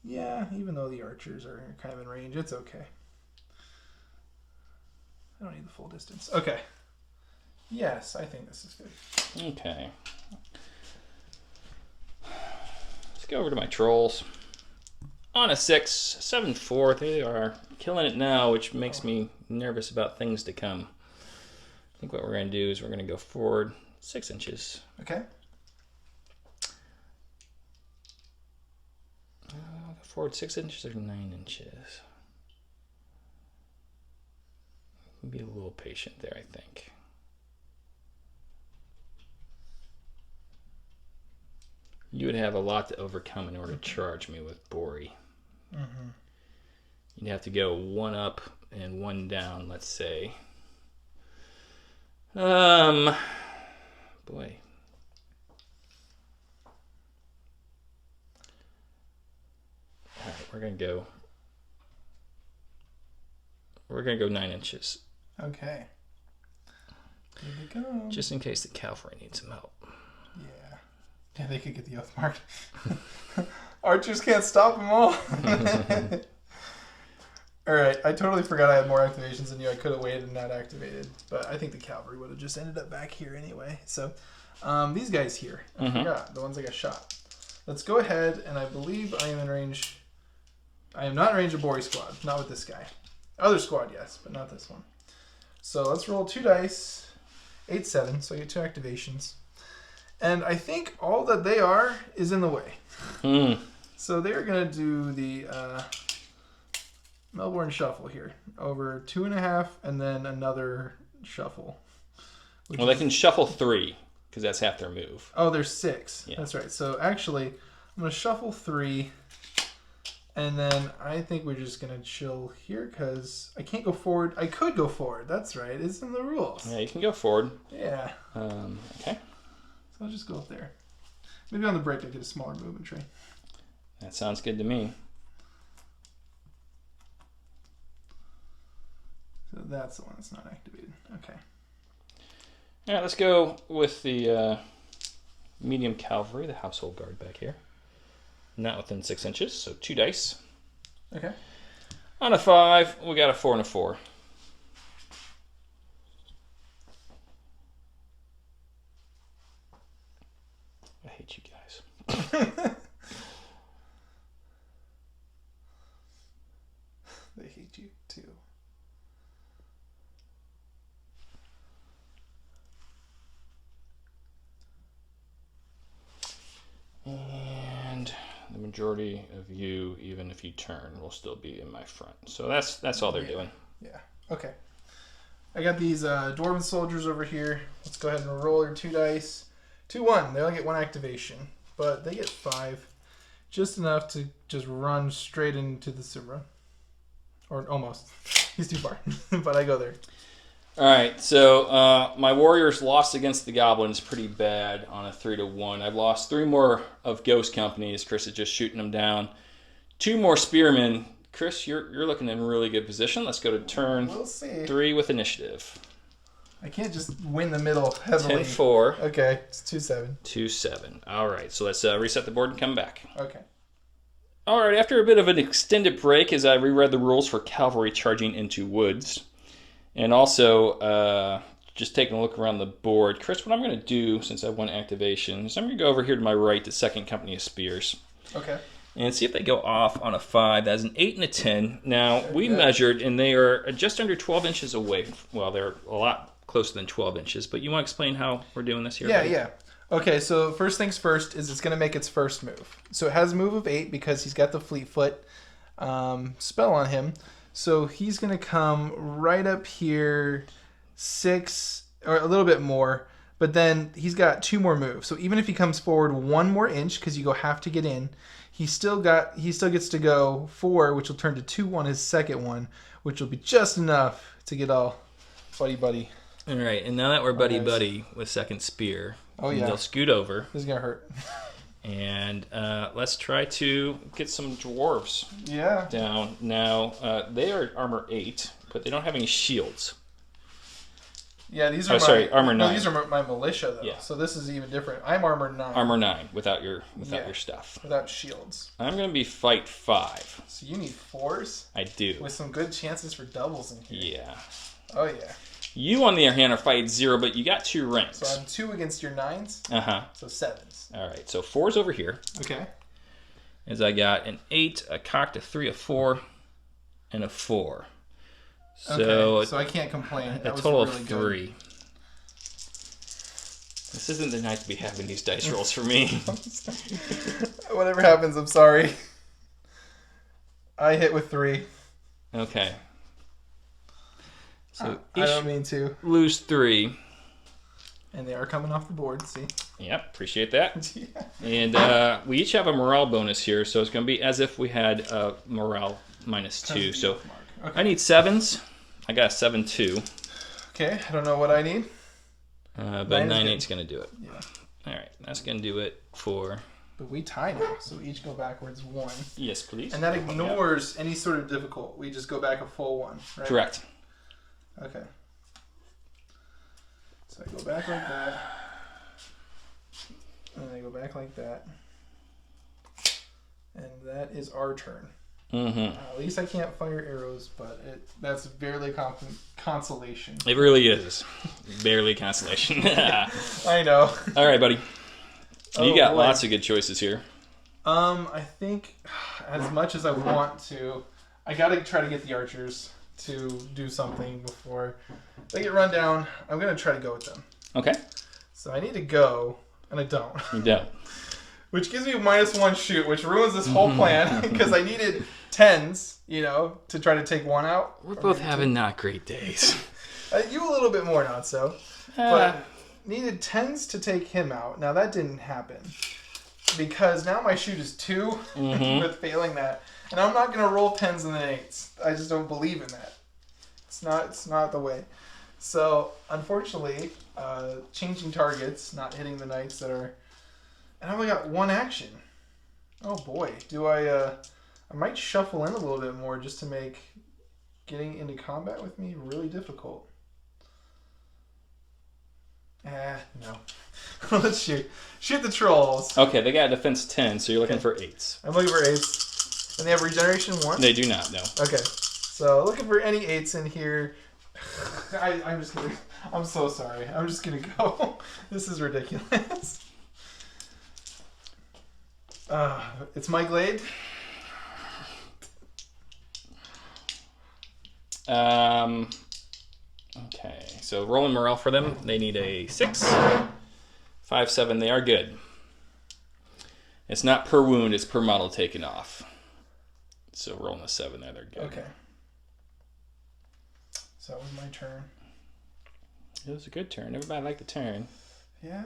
B: Yeah, even though the archers are kind of in range, it's okay. I don't need the full distance. Okay. Yes, I think this is good.
A: Okay. Let's go over to my trolls. On a 6, 7-4, they are killing it now, which makes me nervous about things to come. I think what we're going to do is we're going to go forward 6 inches.
B: Okay.
A: Go forward 6 inches or 9 inches. Be a little patient there, I think. You would have a lot to overcome in order to charge me with Bori.
B: Mm-hmm.
A: You'd have to go 1 up and 1 down, let's say. Boy. Alright, we're gonna go 9 inches.
B: Okay. Here we go.
A: Just in case the Calvary needs some help.
B: Yeah. Yeah, they could get the Oathmark. Archers can't stop them all. Alright, I totally forgot I had more activations than you. I could have waited and not activated. But I think the Cavalry would have just ended up back here anyway. So, these guys here. I forgot. The ones I got shot. Let's go ahead, and I believe I am in range. I am not in range of Bori squad. Not with this guy. Other squad, yes, but not this one. So let's roll 2 dice. 8, 7, so I get 2 activations. And I think all that they are is in the way. So they're going to do the Melbourne Shuffle here. Over 2.5 and then another shuffle.
A: Well, they can shuffle 3, because that's half their move.
B: Oh, there's 6.
A: Yeah.
B: That's right. So actually, I'm going to shuffle 3. And then I think we're just going to chill here because I can't go forward. I could go forward. That's right. It's in the rules.
A: Yeah, you can go forward.
B: Yeah.
A: Okay.
B: So I'll just go up there. Maybe on the break I get a smaller movement tray.
A: That sounds good to me.
B: So that's the one that's not activated. Okay.
A: All right, let's go with the medium cavalry, the household guard back here. Not within 6 inches, so 2 dice.
B: Okay.
A: On a 5, we got a 4 and a 4. I hate you guys.
B: They hate you too.
A: And the majority of you, even if you turn, will still be in my front. So that's all they're doing.
B: Yeah. Okay. I got these Dwarven soldiers over here. Let's go ahead and roll your 2 dice. 2, 1. They only get 1 activation, but they get 5. Just enough to just run straight into the Simra. Or almost. He's too far. But I go there.
A: All right, so my warriors lost against the goblins pretty bad on a 3-1. I've lost 3 more of ghost companies. Chris is just shooting them down. 2 more spearmen. Chris, you're looking in really good position. Let's go to turn
B: We'll see.
A: 3 with initiative.
B: I can't just win the middle heavily.
A: 10-4.
B: Okay, it's 2-7.
A: 2-7. All right, so let's reset the board and come back.
B: Okay.
A: All right, after a bit of an extended break as I reread the rules for cavalry charging into woods, and also just taking a look around the board, Chris, what I'm going to do, since I have 1 activation, is I'm going to go over here to my right to 2nd Company of Spears.
B: Okay.
A: And see if they go off on a 5. That's an 8 and a 10. Now, we measured, and they are just under 12 inches away. Well, they're a lot closer than 12 inches, but you want to explain how we're doing this here?
B: Yeah,
A: buddy?
B: yeah. Okay, so first things first is it's going to make its first move. So it has a move of 8 because he's got the Fleetfoot spell on him. So he's going to come right up here 6 or a little bit more, but then he's got 2 more moves. So even if he comes forward 1 more inch because you have to get in, he still gets to go 4, which will turn to 2 on his second one, which will be just enough to get all buddy.
A: All right, and now that we're buddy with 2nd Spear,
B: Oh, yeah.
A: they'll scoot over.
B: This is going to hurt.
A: And let's try to get some dwarves down. Now, they are armor 8, but they don't have any shields.
B: Yeah, these are
A: armor 9.
B: No, these are my militia, though.
A: Yeah.
B: So this is even different. I'm armor 9.
A: Armor 9, without your stuff.
B: Without shields.
A: I'm going to be fight 5.
B: So you need 4s?
A: I do.
B: With some good chances for doubles in here.
A: Yeah.
B: Oh, yeah.
A: You, on the other hand, are fight 0, but you got 2 ranks.
B: So I'm 2 against your 9s?
A: Uh-huh.
B: So 7s.
A: All right, so 4's over here.
B: Okay.
A: As I got an 8, a cocked, a 3, a 4, and a 4.
B: So I can't complain.
A: A total of 3. This isn't the night to be having these dice rolls for me.
B: Whatever happens, I'm sorry. I hit with 3.
A: Okay. So
B: I don't mean to.
A: Lose 3.
B: And they are coming off the board, see?
A: Yep, appreciate that.
B: Yeah.
A: And we each have a morale bonus here, so it's going to be as if we had morale -2. So
B: okay.
A: I need 7s. I got a 7-2.
B: Okay, I don't know what I need.
A: But 9-8's going to do it.
B: Yeah.
A: All right, that's going to do it for...
B: But we tie now, so we each go backwards 1.
A: Yes, please.
B: And that ignores any sort of difficult. We just go back a full 1, right?
A: Correct.
B: Okay. So I go back like that. And I go back like that. And that is our turn.
A: Mm-hmm.
B: At least I can't fire arrows, but that's barely consolation.
A: It really is. Barely consolation.
B: I know.
A: All right, buddy. You got
B: boy.
A: lots of good choices here.
B: I think as much as I want to, I gotta try to get the archers to do something before they get run down. I'm gonna try to go with them.
A: Okay.
B: So I need to go, and I don't.
A: You don't.
B: Which gives me a -1 shoot, which ruins this whole plan because I needed 10s, to try to take 1 out.
A: We're both having not great days.
B: You a little bit more, not so. But needed 10s to take him out. Now that didn't happen because now my shoot is 2 with failing that, and I'm not gonna roll 10s and then 8s. I just don't believe in that. It's not the way. So unfortunately, changing targets, not hitting the knights that are. And I only got 1 action. Oh boy, do I might shuffle in a little bit more just to make getting into combat with me really difficult. No. Let's shoot. Shoot the trolls.
A: Okay, they got a defense 10, so you're looking for 8s.
B: I'm looking for 8s. And they have regeneration 1?
A: They do not, no.
B: Okay. So looking for any 8s in here. I'm just gonna. I'm so sorry. I'm just gonna go. This is ridiculous. It's my glade.
A: Okay, so rolling morale for them. They need a 6. 5, 7, they are good. It's not per wound, it's per model taken off. So rolling a 7 there, they're good.
B: Okay. So that was my turn.
A: It was a good turn. Everybody liked the turn.
B: Yeah.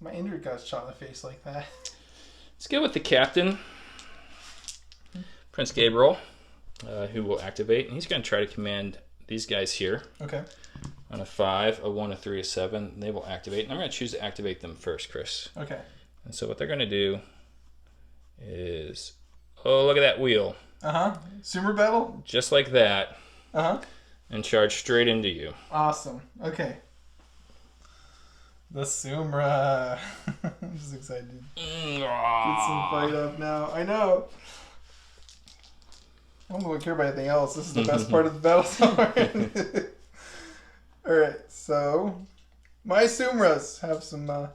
B: My Indrid got shot in the face like that.
A: Let's go with the captain, Prince Gabriel, who will activate. And he's going to try to command these guys here.
B: Okay.
A: On a 5, a 1, a 3, a 7. They will activate. And I'm going to choose to activate them first, Chris.
B: Okay.
A: And so what they're going to do is... Oh, look at that wheel.
B: Uh-huh. Sumer battle?
A: Just like that.
B: Uh-huh.
A: And charge straight into you.
B: Awesome. Okay. The Sumra. I'm just excited. Get some fight up now. I know. I don't really care about anything else. This is the best part of the battle so far. Alright, so my Sumras have some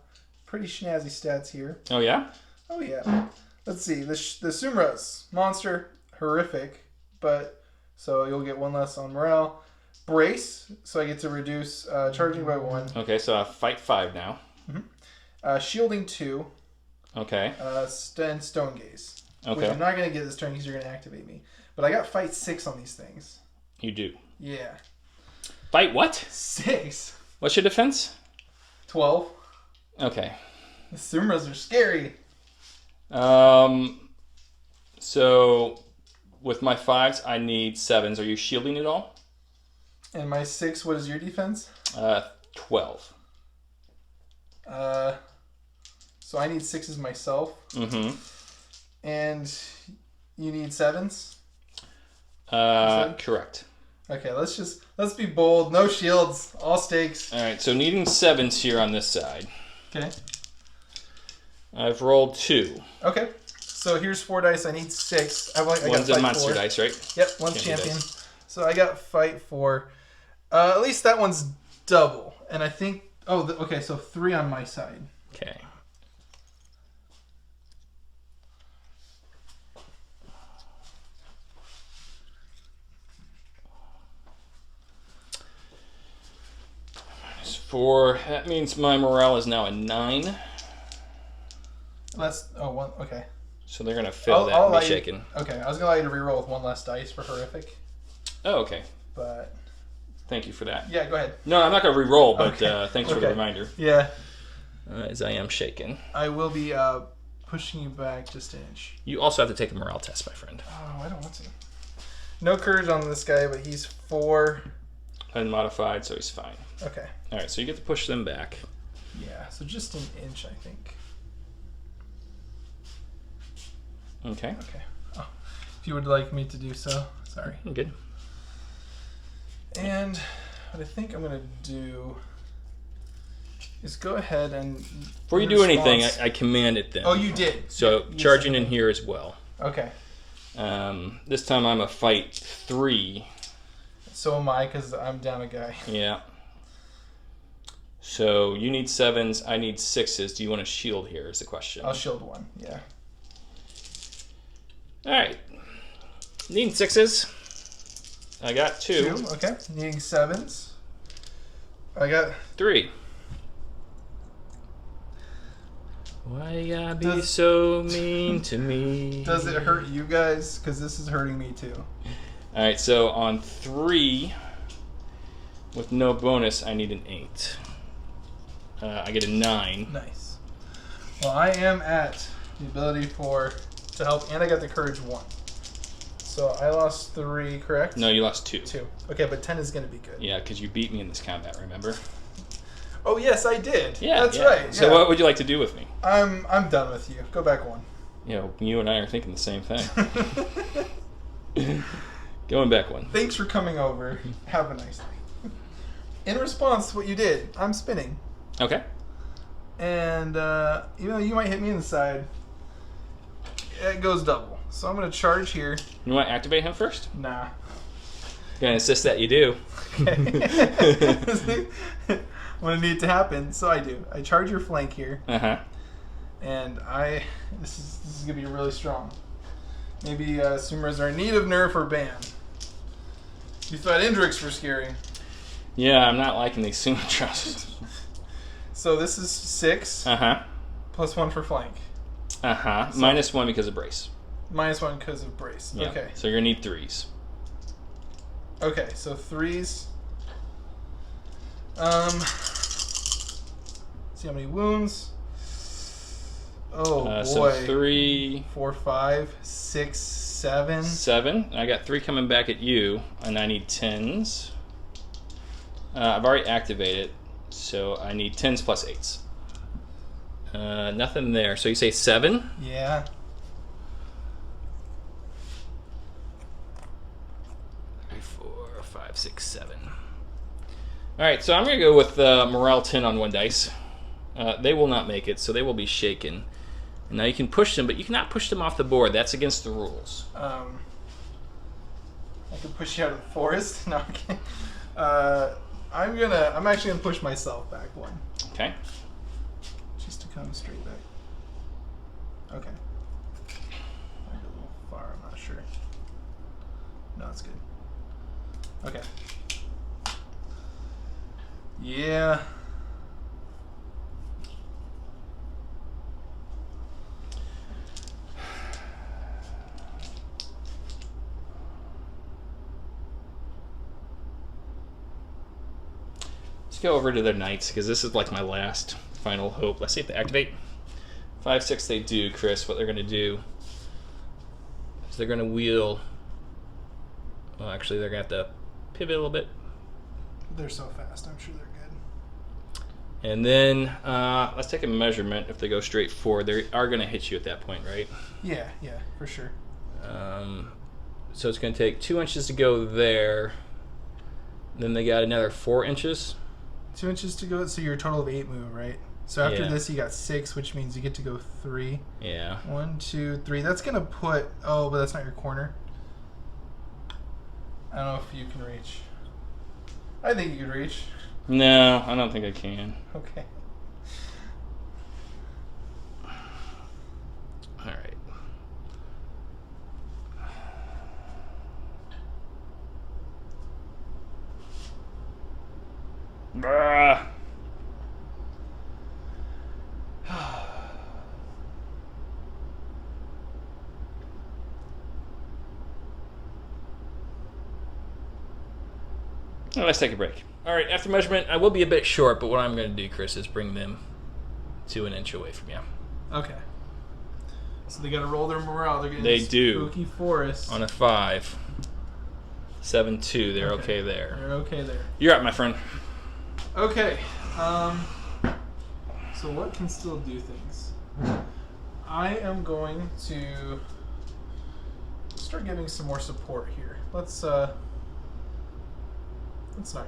B: pretty snazzy stats here.
A: Oh, yeah?
B: Oh, yeah. Let's see. The Sumras. Monster. Horrific. But, so you'll get 1 less on morale. Brace, so I get to reduce charging by 1.
A: Okay, so I fight 5 now.
B: Mm-hmm. Shielding 2.
A: Okay.
B: Stone Gaze.
A: Okay.
B: Which I'm not going to get this turn because you're going to activate me. But I got fight 6 on these things.
A: You do.
B: Yeah.
A: Fight what?
B: 6.
A: What's your defense?
B: 12.
A: Okay.
B: The Sumras are scary.
A: So with my 5s, I need 7s. Are you shielding it all?
B: And my 6, what is your defense?
A: 12.
B: So I need 6s myself.
A: Mm-hmm.
B: And you need 7s?
A: Correct.
B: Okay, let's be bold. No shields, all stakes.
A: All right, so needing 7s here on this side.
B: Okay.
A: I've rolled 2.
B: Okay. So here's 4 dice. I need 6. I
A: One's
B: got
A: a monster
B: 4.
A: dice, right?
B: Yep, one's champion. So I got fight 4. At least that one's double. And I think... Oh, okay, so 3 on my side.
A: Okay. -4. That means my morale is now a 9.
B: That's... Oh, one... Okay.
A: So they're going to fail that and be shaken.
B: Okay, I was going to allow you to reroll with 1 less dice for horrific.
A: Oh, okay.
B: But...
A: Thank you for that.
B: Yeah, go ahead.
A: No, I'm not going to re-roll, but
B: Okay.
A: Thanks for the reminder.
B: Yeah.
A: As I am shaken.
B: I will be pushing you back just an inch.
A: You also have to take a morale test, my friend.
B: Oh, I don't want to. No courage on this guy, but he's 4.
A: Unmodified, so he's fine.
B: Okay.
A: All right, so you get to push them back.
B: Yeah, so just an inch, I think.
A: Okay.
B: Okay. Oh, if you would like me to do so. Sorry.
A: I'm good.
B: And what I think I'm going to do is go ahead and...
A: Before you do anything, I command it then.
B: Oh, you did.
A: So
B: you
A: charging in here as well.
B: Okay.
A: This time I'm a fight 3.
B: So am I, because I'm down a guy.
A: Yeah. So you need 7s, I need 6s. Do you want a shield here is the question.
B: I'll shield 1, yeah.
A: Alright. Needing 6s. I got 2.
B: Okay. Needing 7s. I got
A: 3. Why you gotta be so mean to me?
B: Does it hurt you guys? Because this is hurting me too.
A: Alright, so on 3, with no bonus, I need an 8. I get a 9.
B: Nice. Well, I am at the ability to help, and I got the courage 1. So I lost 3, correct?
A: No, you lost 2.
B: 2. Okay, but 10 is going to be good.
A: Yeah, because you beat me in this combat, remember?
B: Oh, yes, I did.
A: Yeah,
B: That's
A: yeah.
B: right.
A: So
B: yeah.
A: what would you like to do with me?
B: I'm done with you. Go back 1.
A: You know, you and I are thinking the same thing. Going back 1.
B: Thanks for coming over. Have a nice night. In response to what you did, I'm spinning.
A: Okay.
B: And even though you might hit me in the side, it goes double. So I'm going to charge here.
A: You want to activate him first?
B: Nah.
A: Gonna insist that you do.
B: When it needs to happen, so I do. I charge your flank here.
A: Uh-huh.
B: And this is going to be really strong. Maybe Sumers are in need of nerf or ban. You thought Indrix were scary.
A: Yeah, I'm not liking these Sumatras.
B: So this is 6.
A: Uh-huh.
B: Plus 1 for flank.
A: Uh-huh.
B: So,
A: -1 because of brace.
B: -1 because of brace.
A: Yeah.
B: Okay.
A: So you're gonna need 3s.
B: Okay, so 3s. See how many wounds. Oh boy.
A: So 3,
B: 4, 5, 6, 7.
A: 7. I got 3 coming back at you, and I need 10s. I've already activated, so I need 10s plus 8s. Nothing there. So you say 7?
B: Yeah.
A: 3, 4, 5, 6, 7. All right, so I'm going to go with morale 10 on 1 dice. They will not make it, so they will be shaken. And now you can push them, but you cannot push them off the board. That's against the rules.
B: I could push you out of the forest. No, okay. I'm actually gonna push myself back 1.
A: Okay.
B: Just to come straight back. Okay. Might be a little far, I'm not sure. No, it's good. Okay. Yeah.
A: Let's go over to their knights, because this is like my last final hope. Let's see if they activate. 5, 6 they do, Chris. What they're going to do is they're going to wheel... Well, actually, they're going to have to pivot a little bit.
B: They're so fast, I'm sure they're good.
A: And then let's take a measurement. If they go straight forward, they are going to hit you at that point, right?
B: Yeah, for sure.
A: So it's going to take 2 inches to go there. Then they got another 4 inches.
B: 2 inches to go, so you're a total of 8 move, right? So after
A: Yeah.
B: this, you got 6, which means you get to go 3.
A: Yeah.
B: 1, 2, 3. That's gonna put. Oh, but that's not your corner. I don't know if you can reach. I think you could reach.
A: No, I don't think I can.
B: Okay.
A: All right. Bruh. Well, let's take a break. All right, after measurement, I will be a bit short, but what I'm going to do, Chris, is bring them to an inch away from you.
B: Okay. So they gotta roll their morale. They're getting
A: They
B: this
A: do.
B: spooky forest.
A: On a 5. 7-2, they're okay there.
B: They're okay there.
A: You're up, my friend.
B: Okay. So what can still do things? I am going to start giving some more support here. Let's not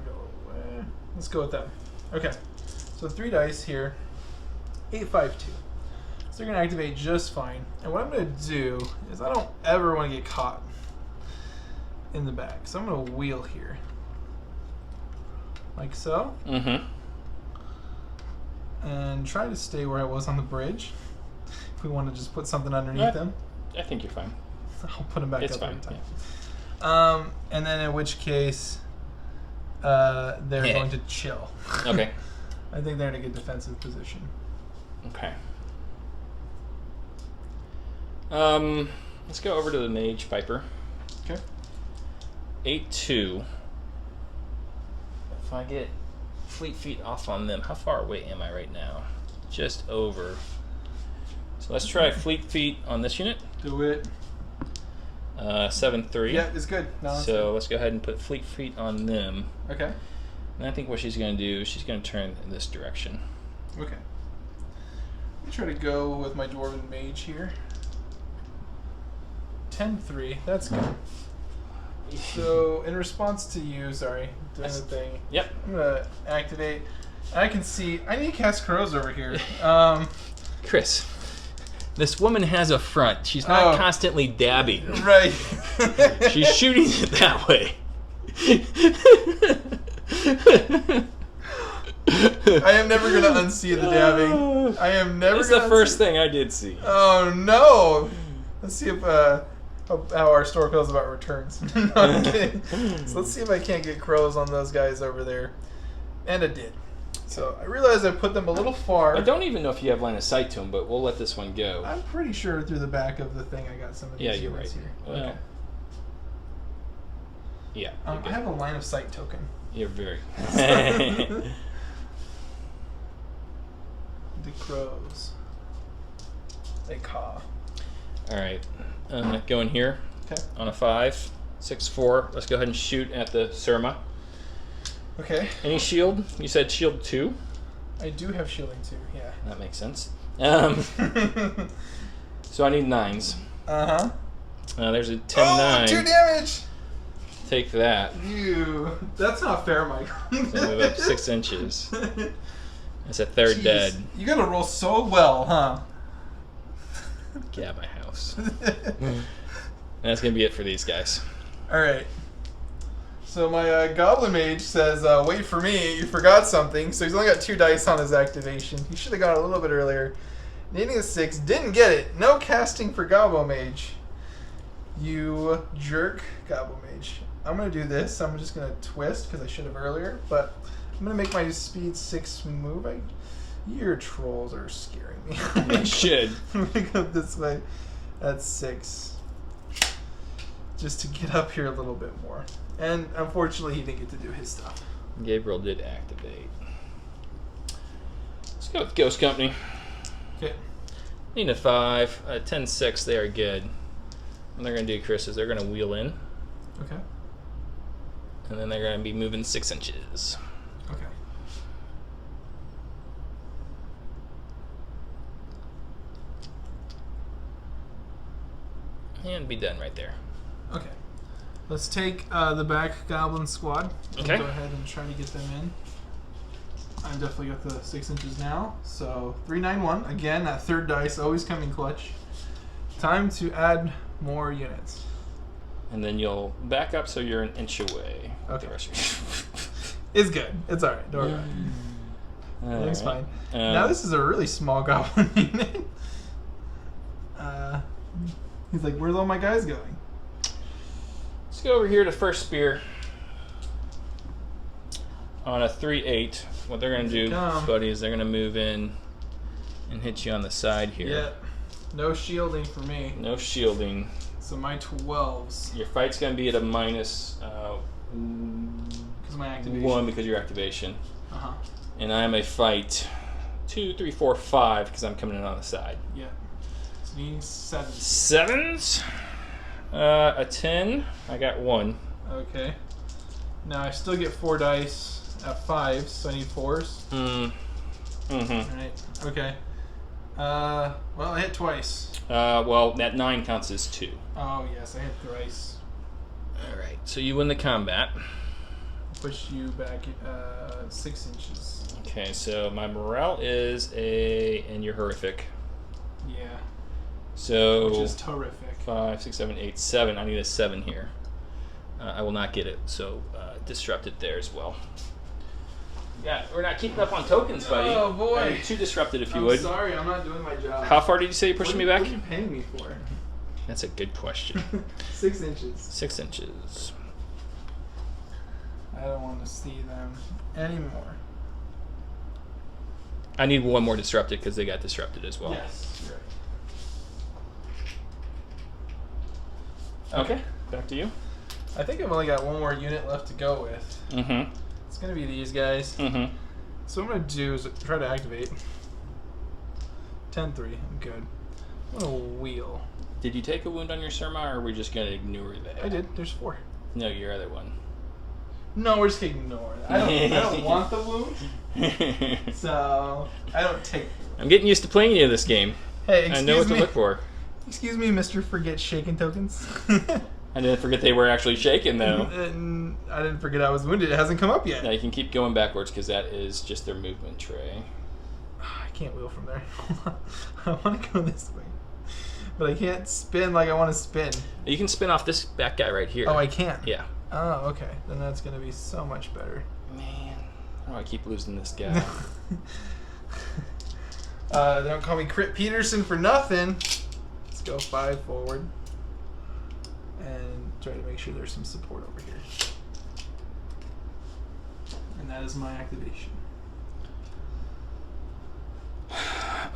B: go away. Let's go with them. Okay. So 3 dice here. 8, 5, 2. So they're gonna activate just fine. And what I'm gonna do is I don't ever want to get caught in the back. So I'm gonna wheel here. Like so.
A: Mm-hmm.
B: And try to stay where I was on the bridge. If we want to just put something underneath them,
A: I think you're fine.
B: I'll put them back
A: It's
B: up
A: fine.
B: every time.
A: Yeah.
B: And then in which case, they're
A: Yeah.
B: going to chill.
A: Okay.
B: I think they're in a good defensive position.
A: Okay. Let's go over to the Mage Piper.
B: Okay.
A: 8-2. If I get Fleet Feet off on them, how far away am I right now? Just over. So let's try Fleet Feet on this unit.
B: Do it.
A: 7-3.
B: Yeah, it's good. No, it's
A: So let's go ahead and put Fleet Feet on them.
B: good. Okay.
A: And I think what she's going to do is she's going to turn in this direction.
B: Okay. Let me try to go with my Dwarven Mage here. 10-3. That's good. So, in response to you, doing the thing.
A: Yep.
B: I'm gonna activate. I can see. I need to cast crows over here.
A: Chris, this woman has a front. She's not constantly dabbing.
B: Right.
A: She's shooting it that way.
B: I am never gonna unsee the dabbing. I am never.
A: It's
B: gonna
A: the first
B: unsee-
A: thing I did see.
B: Oh no! Let's see if how our store feels about returns. No, I'm kidding. So let's see if I can't get crows on those guys over there, and I did. So I realized I put them a little far.
A: I don't even know if you have line of sight to them, but we'll let this one go.
B: I'm pretty sure through the back of the thing I got some of these.
A: Yeah, you're
B: units
A: right.
B: Here.
A: Well,
B: Okay.
A: Yeah.
B: I
A: You're,
B: have a line of sight token.
A: you're very.
B: The crows. They caw.
A: All right. Go in here
B: Okay.
A: on a 5, 6-4. Let's go ahead and shoot at the Surma.
B: Okay.
A: Any shield? You said shield 2.
B: I do have shielding too. Yeah.
A: That makes sense. So I need 9s.
B: Uh-huh.
A: There's a 10-9.
B: Oh, 2 damage!
A: Take that.
B: You. That's not fair, Mike.
A: So move up 6 inches. That's a third
B: Jeez.
A: dead.
B: You gotta roll so well, huh?
A: Get out of my house. And that's going to be it for these guys.
B: Alright. So my Goblin Mage says, wait for me, you forgot something. So he's only got 2 dice on his activation. He should have got it a little bit earlier. Needing a 6, didn't get it. No casting for Goblin Mage. You jerk, Goblin Mage. I'm going to do this. I'm just going to twist, because I should have earlier. But I'm going to make my speed 6 move. Your trolls are scaring me.
A: They should.
B: I'm going to go this way. That's 6. Just to get up here a little bit more. And unfortunately, he didn't get to do his stuff.
A: Gabriel did activate. Let's go with Ghost Company.
B: Okay.
A: Need a 5. 10-6, they are good. What they're going to do, Chris, is they're going to wheel in.
B: Okay.
A: And then they're going to be moving 6 inches.
B: Okay.
A: and be done right there.
B: Okay. Let's take the back goblin squad.
A: Okay.
B: Go ahead and try to get them in. I've definitely got the 6 inches now. So 391. Again, that third dice always coming clutch. Time to add more units.
A: And then you'll back up so you're an inch away.
B: Okay.
A: The rest of
B: It's good. It's alright. Don't worry about it. Everything's fine. Now this is a really small goblin unit. He's like, where's all my guys going?
A: Let's go over here to first spear. On a 3-8, what they're going to do, buddy, is they're going to move in and hit you on the side here.
B: Yep. No shielding for me.
A: No shielding.
B: So my 12s.
A: Your fight's going to be at a minus
B: Because my activation.
A: 1 because of your activation.
B: Uh-huh.
A: And I'm a fight 2, 3, 4, 5 because I'm coming in on the side.
B: Yeah. So you need 7.
A: 7s. A 10. I got 1.
B: Okay. Now I still get 4 dice at 5s, so I need 4s. Alright. Okay. Well, I hit twice.
A: Well, that 9 counts as 2.
B: Oh, yes, I hit thrice.
A: Alright, so you win the combat.
B: Push you back 6 inches.
A: Okay, so my morale is and you're horrific.
B: Yeah.
A: So
B: Which is terrific.
A: 5, 6, 7, 8, 7. I need a 7 here. I will not get it, so disrupt it there as well. Yeah, we're not keeping up on tokens, buddy.
B: Oh boy!
A: I'd be too disrupted if you would.
B: Sorry, I'm not doing my job.
A: How far did you say you're pushing me back?
B: What are you paying me for?
A: That's a good question.
B: 6 inches.
A: 6 inches.
B: I don't want to see them anymore.
A: I need 1 more disrupted because they got disrupted as well.
B: Yes, you're right.
A: Okay, back to you.
B: I think I've only got 1 more unit left to go with.
A: Mm-hmm.
B: It's going to be these guys.
A: Mm-hmm.
B: So what I'm going to do is try to activate. 10-3. I'm good. I'm going to wheel.
A: Did you take a wound on your Surma, or are we just going to ignore that?
B: I did. There's 4.
A: No, your other one.
B: No, we're just going to ignore it. I don't want the wound, so I don't take the wound.
A: I'm getting used to playing you this game.
B: Hey,
A: I know what to look for.
B: Excuse me, Mr. Forget Shaken Tokens.
A: I didn't forget they were actually shaken, though.
B: And I didn't forget I was wounded. It hasn't come up yet.
A: Now you can keep going backwards because that is just their movement tray.
B: I can't wheel from there. I want to go this way. But I can't spin like I want to spin.
A: You can spin off this back guy right here.
B: Oh, I can?
A: Yeah.
B: Oh, okay. Then that's going to be so much better.
A: Man, how do I keep losing this guy?
B: They don't call me Crit Peterson for nothing. Let's go 5 forward. And try to make sure there's some support over here. And that is my activation.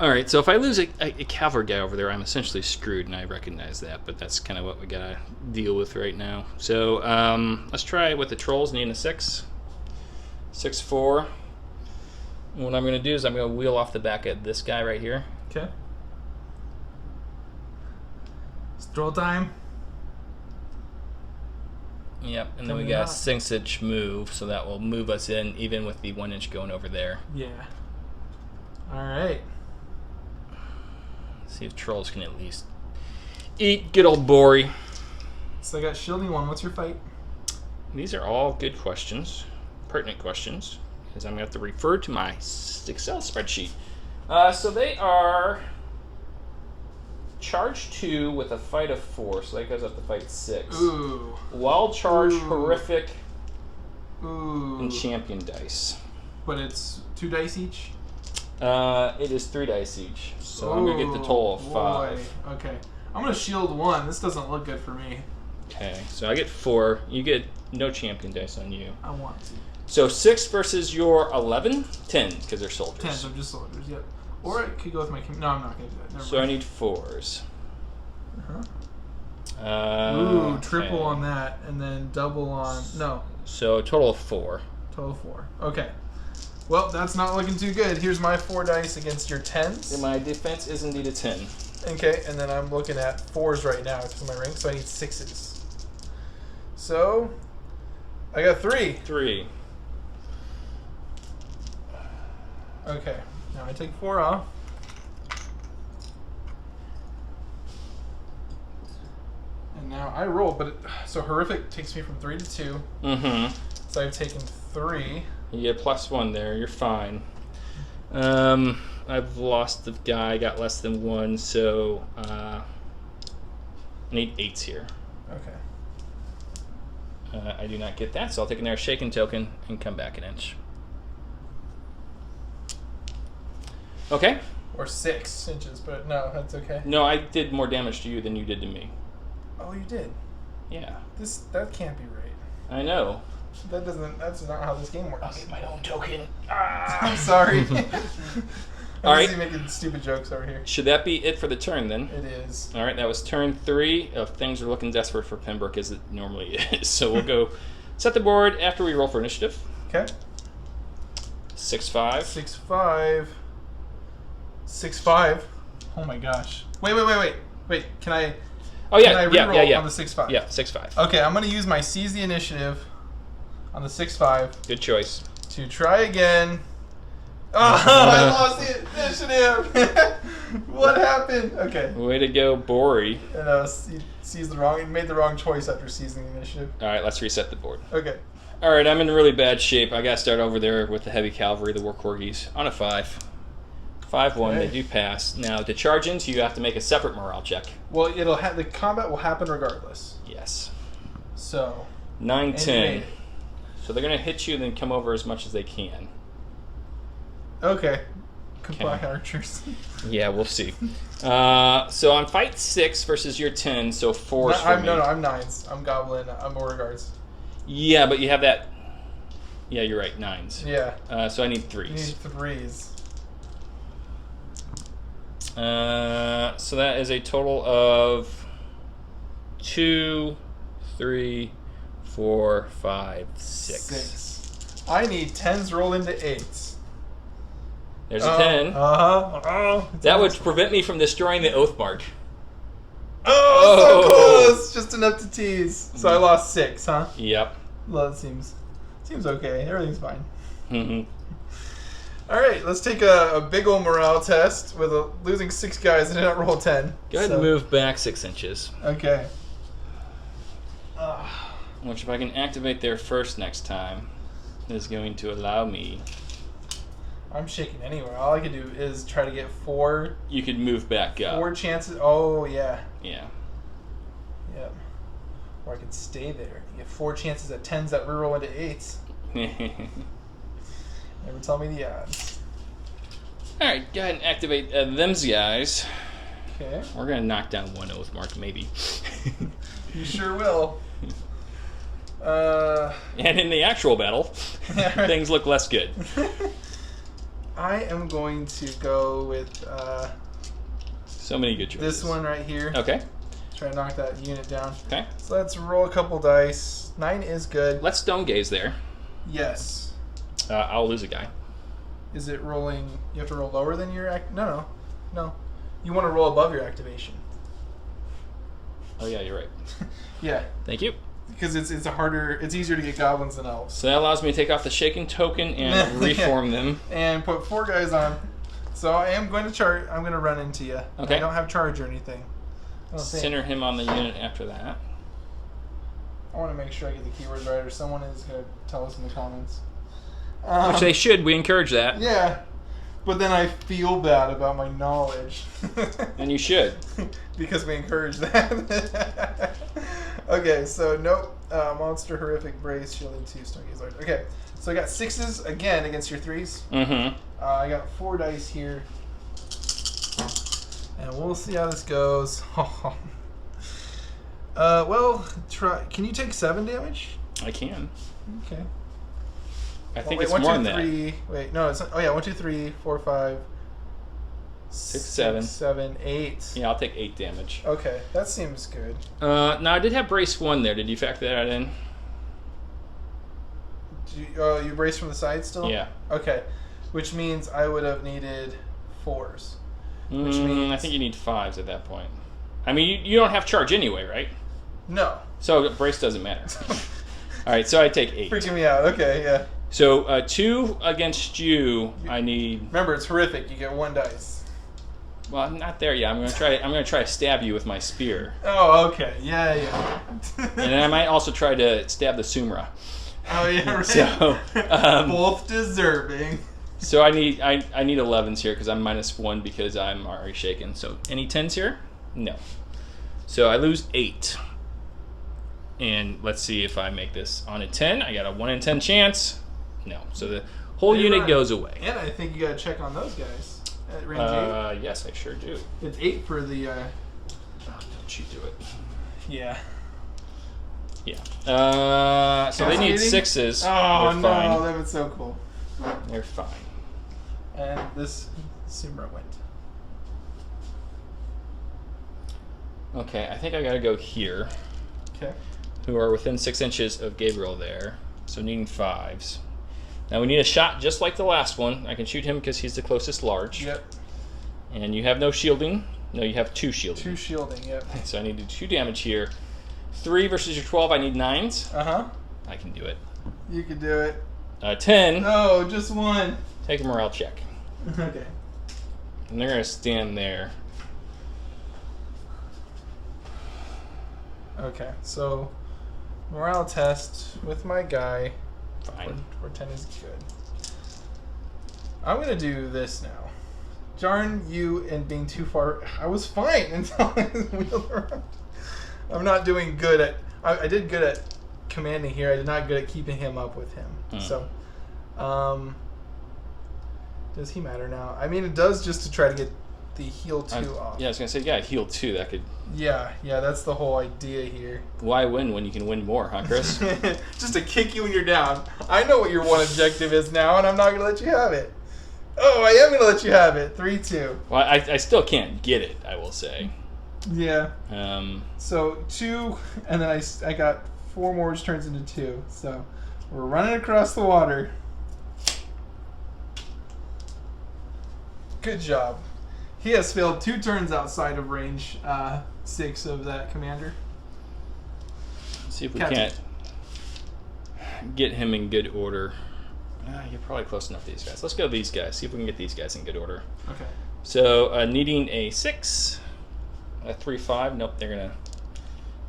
A: Alright, so if I lose a cavalry guy over there, I'm essentially screwed, and I recognize that, but that's kind of what we gotta deal with right now. So, let's try with the trolls, needing a 6. 6-4. And what I'm gonna do is I'm gonna wheel off the back of this guy right here.
B: Okay. Stroll time.
A: Yep, and then
B: Coming
A: we got
B: up.
A: 6-inch move, so that will move us in, even with the 1 inch going over there.
B: Yeah. Alright.
A: See if trolls can at least eat good old Bori.
B: So I got shielding 1. What's your fight?
A: These are all good questions, pertinent questions, because I'm going to have to refer to my Excel spreadsheet. So they are charge 2 with a fight of 4, so that goes up to fight 6.
B: Ooh.
A: Wild charge,
B: Ooh.
A: horrific,
B: Ooh.
A: and champion dice.
B: But it's 2 dice each?
A: It is 3 dice each, so I'm going to get the total of 5.
B: Boy. Okay. I'm going to shield 1. This doesn't look good for me.
A: Okay, so I get 4. You get no champion dice on you.
B: I want to.
A: So 6 versus your 11? 10, because they're soldiers.
B: 10, so just soldiers, yep. Or I could go with my... No, I'm not going to do that. Never
A: So I
B: mind.
A: need 4s.
B: Uh-huh. Ooh,
A: Okay.
B: triple on that, and then double on... No,
A: So a total of 4.
B: total 4. Okay. Well, that's not looking too good. Here's my 4 dice against your 10s.
A: And my defense is indeed a 10.
B: Okay, and then I'm looking at 4s right now because of my rank, so I need 6s. So, I got 3.
A: 3.
B: Okay, now I take 4 off. now I roll, but so horrific takes me from 3 to 2.
A: Mm-hmm.
B: So I've taken 3.
A: You get +1 there. You're fine. I've lost the guy. Got less than 1, so I need 8s here.
B: Okay.
A: I do not get that, so I'll take another shaken token and come back an inch. Okay.
B: Or 6 inches, but no, that's okay.
A: No, I did more damage to you than you did to me.
B: Oh, you did?
A: Yeah.
B: That can't be right.
A: I know.
B: That's not how this game works.
A: I'll get my own token.
B: I'm sorry.
A: All right.
B: I'm making stupid jokes over here.
A: Should that be it for the turn then?
B: It is.
A: All right, that was turn 3. Things are looking desperate for Pembroke as it normally is. So we'll go set the board after we roll for initiative.
B: Okay.
A: 6-5.
B: 6-5. 6-5. Oh my gosh. Wait. Can I?
A: Oh yeah,
B: can I
A: yeah.
B: on the 6-5?
A: Yeah, 6-5.
B: Okay, I'm gonna use my seize the initiative on the 6-5
A: Good choice.
B: to try again. Oh, I lost the initiative. What happened? Okay.
A: Way to go, Bori.
B: And made the wrong choice after seizing the initiative.
A: All right, let's reset the board.
B: Okay.
A: All right, I'm in really bad shape. I got to start over there with the heavy cavalry, the war corgis, on a 5. 5-1,
B: Okay.
A: They do pass. Now, to charge into, you have to make a separate morale check.
B: Well, the combat will happen regardless.
A: Yes.
B: So.
A: 9-10. So they're going to hit you and then come over as much as they can.
B: Okay. Goodbye,
A: Okay.
B: archers.
A: Yeah, we'll see. So I'm fight 6 versus your 10, so 4 for me.
B: No, I'm 9s. I'm goblin. I'm Beauregards.
A: Yeah, but you have that. Yeah, you're right, 9s.
B: Yeah.
A: So I need
B: You
A: 3s.
B: need 3s.
A: So that is a total of 2, 3, 4, 5, 6.
B: 6. I need 10s roll into 8s.
A: There's a 10. That would prevent me from destroying the Oathmark.
B: Oh, so close! Just enough to tease. So I lost 6, huh?
A: Yep.
B: Well, that seems okay. Everything's fine.
A: Mm-hmm.
B: All right, let's take a big old morale test with losing 6 guys and did not roll 10.
A: Go ahead and move back 6 inches.
B: Okay.
A: Which, if I can activate there first next time, is going to allow me.
B: I'm shaking anywhere. All I can do is try to get 4.
A: You could move back up.
B: 4 chances. Oh yeah.
A: Yeah.
B: Yep. Or I could stay there. You get 4 chances at 10s that reroll into 8s. Never tell me the odds.
A: Alright, go ahead and activate them's guys.
B: Okay.
A: We're going to knock down one Oathmark, maybe.
B: You sure will.
A: And in the actual battle, things look less good.
B: I am going to go with
A: So many good choices.
B: this one right here.
A: Okay.
B: Try to knock that unit down.
A: Okay.
B: So let's roll a couple dice. 9 is good.
A: Let's stone gaze there.
B: Yes.
A: I'll lose a guy.
B: Is it rolling? You have to roll lower than your No. You want to roll above your activation.
A: Oh yeah, you're right.
B: Yeah,
A: Thank you.
B: because it's easier to get goblins than elves.
A: So that allows me to take off the shaken token and reform them.
B: And put 4 guys on. So I am going to charge. I'm going to run into you.
A: Okay.
B: I don't have charge or anything. I don't think.
A: Center him on the unit after that.
B: I want to make sure I get the keywords right, or someone is going to tell us in the comments.
A: Which they should. We encourage that.
B: Yeah, but then I feel bad about my knowledge.
A: And you should.
B: Because we encourage that. Okay, so nope. Monster, horrific, brace, shielding 2, stone gaze large. Okay, so I got 6s again against your 3s.
A: Mm-hmm.
B: I got 4 dice here. And we'll see how this goes. Well, try. Can you take 7 damage?
A: I can.
B: Okay.
A: I think
B: wait,
A: it's
B: 1,
A: more
B: 2,
A: than
B: 3. Wait, no, it's not. Oh yeah, 1, 2, 3, 4, 5,
A: 6, 7.
B: 7, 8.
A: Yeah, I'll take 8 damage.
B: Okay, that seems good.
A: Now, I did have brace 1 there. Did you factor that in?
B: You brace from the side still?
A: Yeah.
B: Okay, which means I would have needed 4s. Which means
A: I think you need 5s at that point. I mean, you don't have charge anyway, right?
B: No.
A: So brace doesn't matter. All right, so I take 8.
B: Freaking me out. Okay, yeah.
A: So 2 against you, I need...
B: Remember, it's horrific. You get 1 dice.
A: Well, I'm not there yet. I'm gonna try to stab you with my spear.
B: Oh, okay. Yeah.
A: And then I might also try to stab the Sumra.
B: Oh yeah, right.
A: So
B: both deserving.
A: So I need 11s here because I'm -1 because I'm already shaken. So any 10s here? No. So I lose 8. And let's see if I make this on a 10. I got a 1 in 10 chance. No. So the whole unit goes away.
B: And I think you got to check on those guys at range 8.
A: Yes, I sure do.
B: It's 8 for the.
A: Oh, don't you do it.
B: Yeah.
A: Yeah. So they need 6s.
B: Oh
A: They're
B: no,
A: fine.
B: that was so cool.
A: They're fine.
B: And this Sumra went.
A: Okay, I think I gotta go here.
B: Okay.
A: Who are within 6 inches of Gabriel there. So needing 5s. Now we need a shot just like the last one. I can shoot him because he's the closest large.
B: Yep.
A: And you have no shielding. No, you have 2 shielding.
B: 2 shielding, yep.
A: So I need to do 2 damage here. 3 versus your 12, I need 9s.
B: Uh-huh.
A: I can do it.
B: You can do it.
A: 10.
B: No, just 1.
A: Take a morale check.
B: Okay.
A: And they're going to stand there.
B: Okay, so morale test with my guy.
A: Fine.
B: Where 10 is good. I'm going to do this now. Darn you and being too far. I was fine until I wheeled around. I'm not doing good at... I did good at commanding here. I did not good at keeping him up with him. So, does he matter now? I mean, it does just to try to get the heal 2 off.
A: Yeah, I was going to say, yeah, heal 2. That could...
B: Yeah, that's the whole idea here.
A: Why win when you can win more, huh, Chris?
B: Just to kick you when you're down. I know what your one objective is now, and I'm not going to let you have it. Oh, I am going to let you have it. 3-2.
A: Well, I still can't get it, I will say.
B: Yeah.
A: So
B: 2, and then I got 4 more, which turns into 2. So we're running across the water. Good job. He has failed 2 turns outside of range 6 of that commander.
A: see if we can't get him in good order. You're probably close enough to these guys. Let's go these guys. See if we can get these guys in good order.
B: Okay.
A: So needing a 6, a 3-5. Nope, they're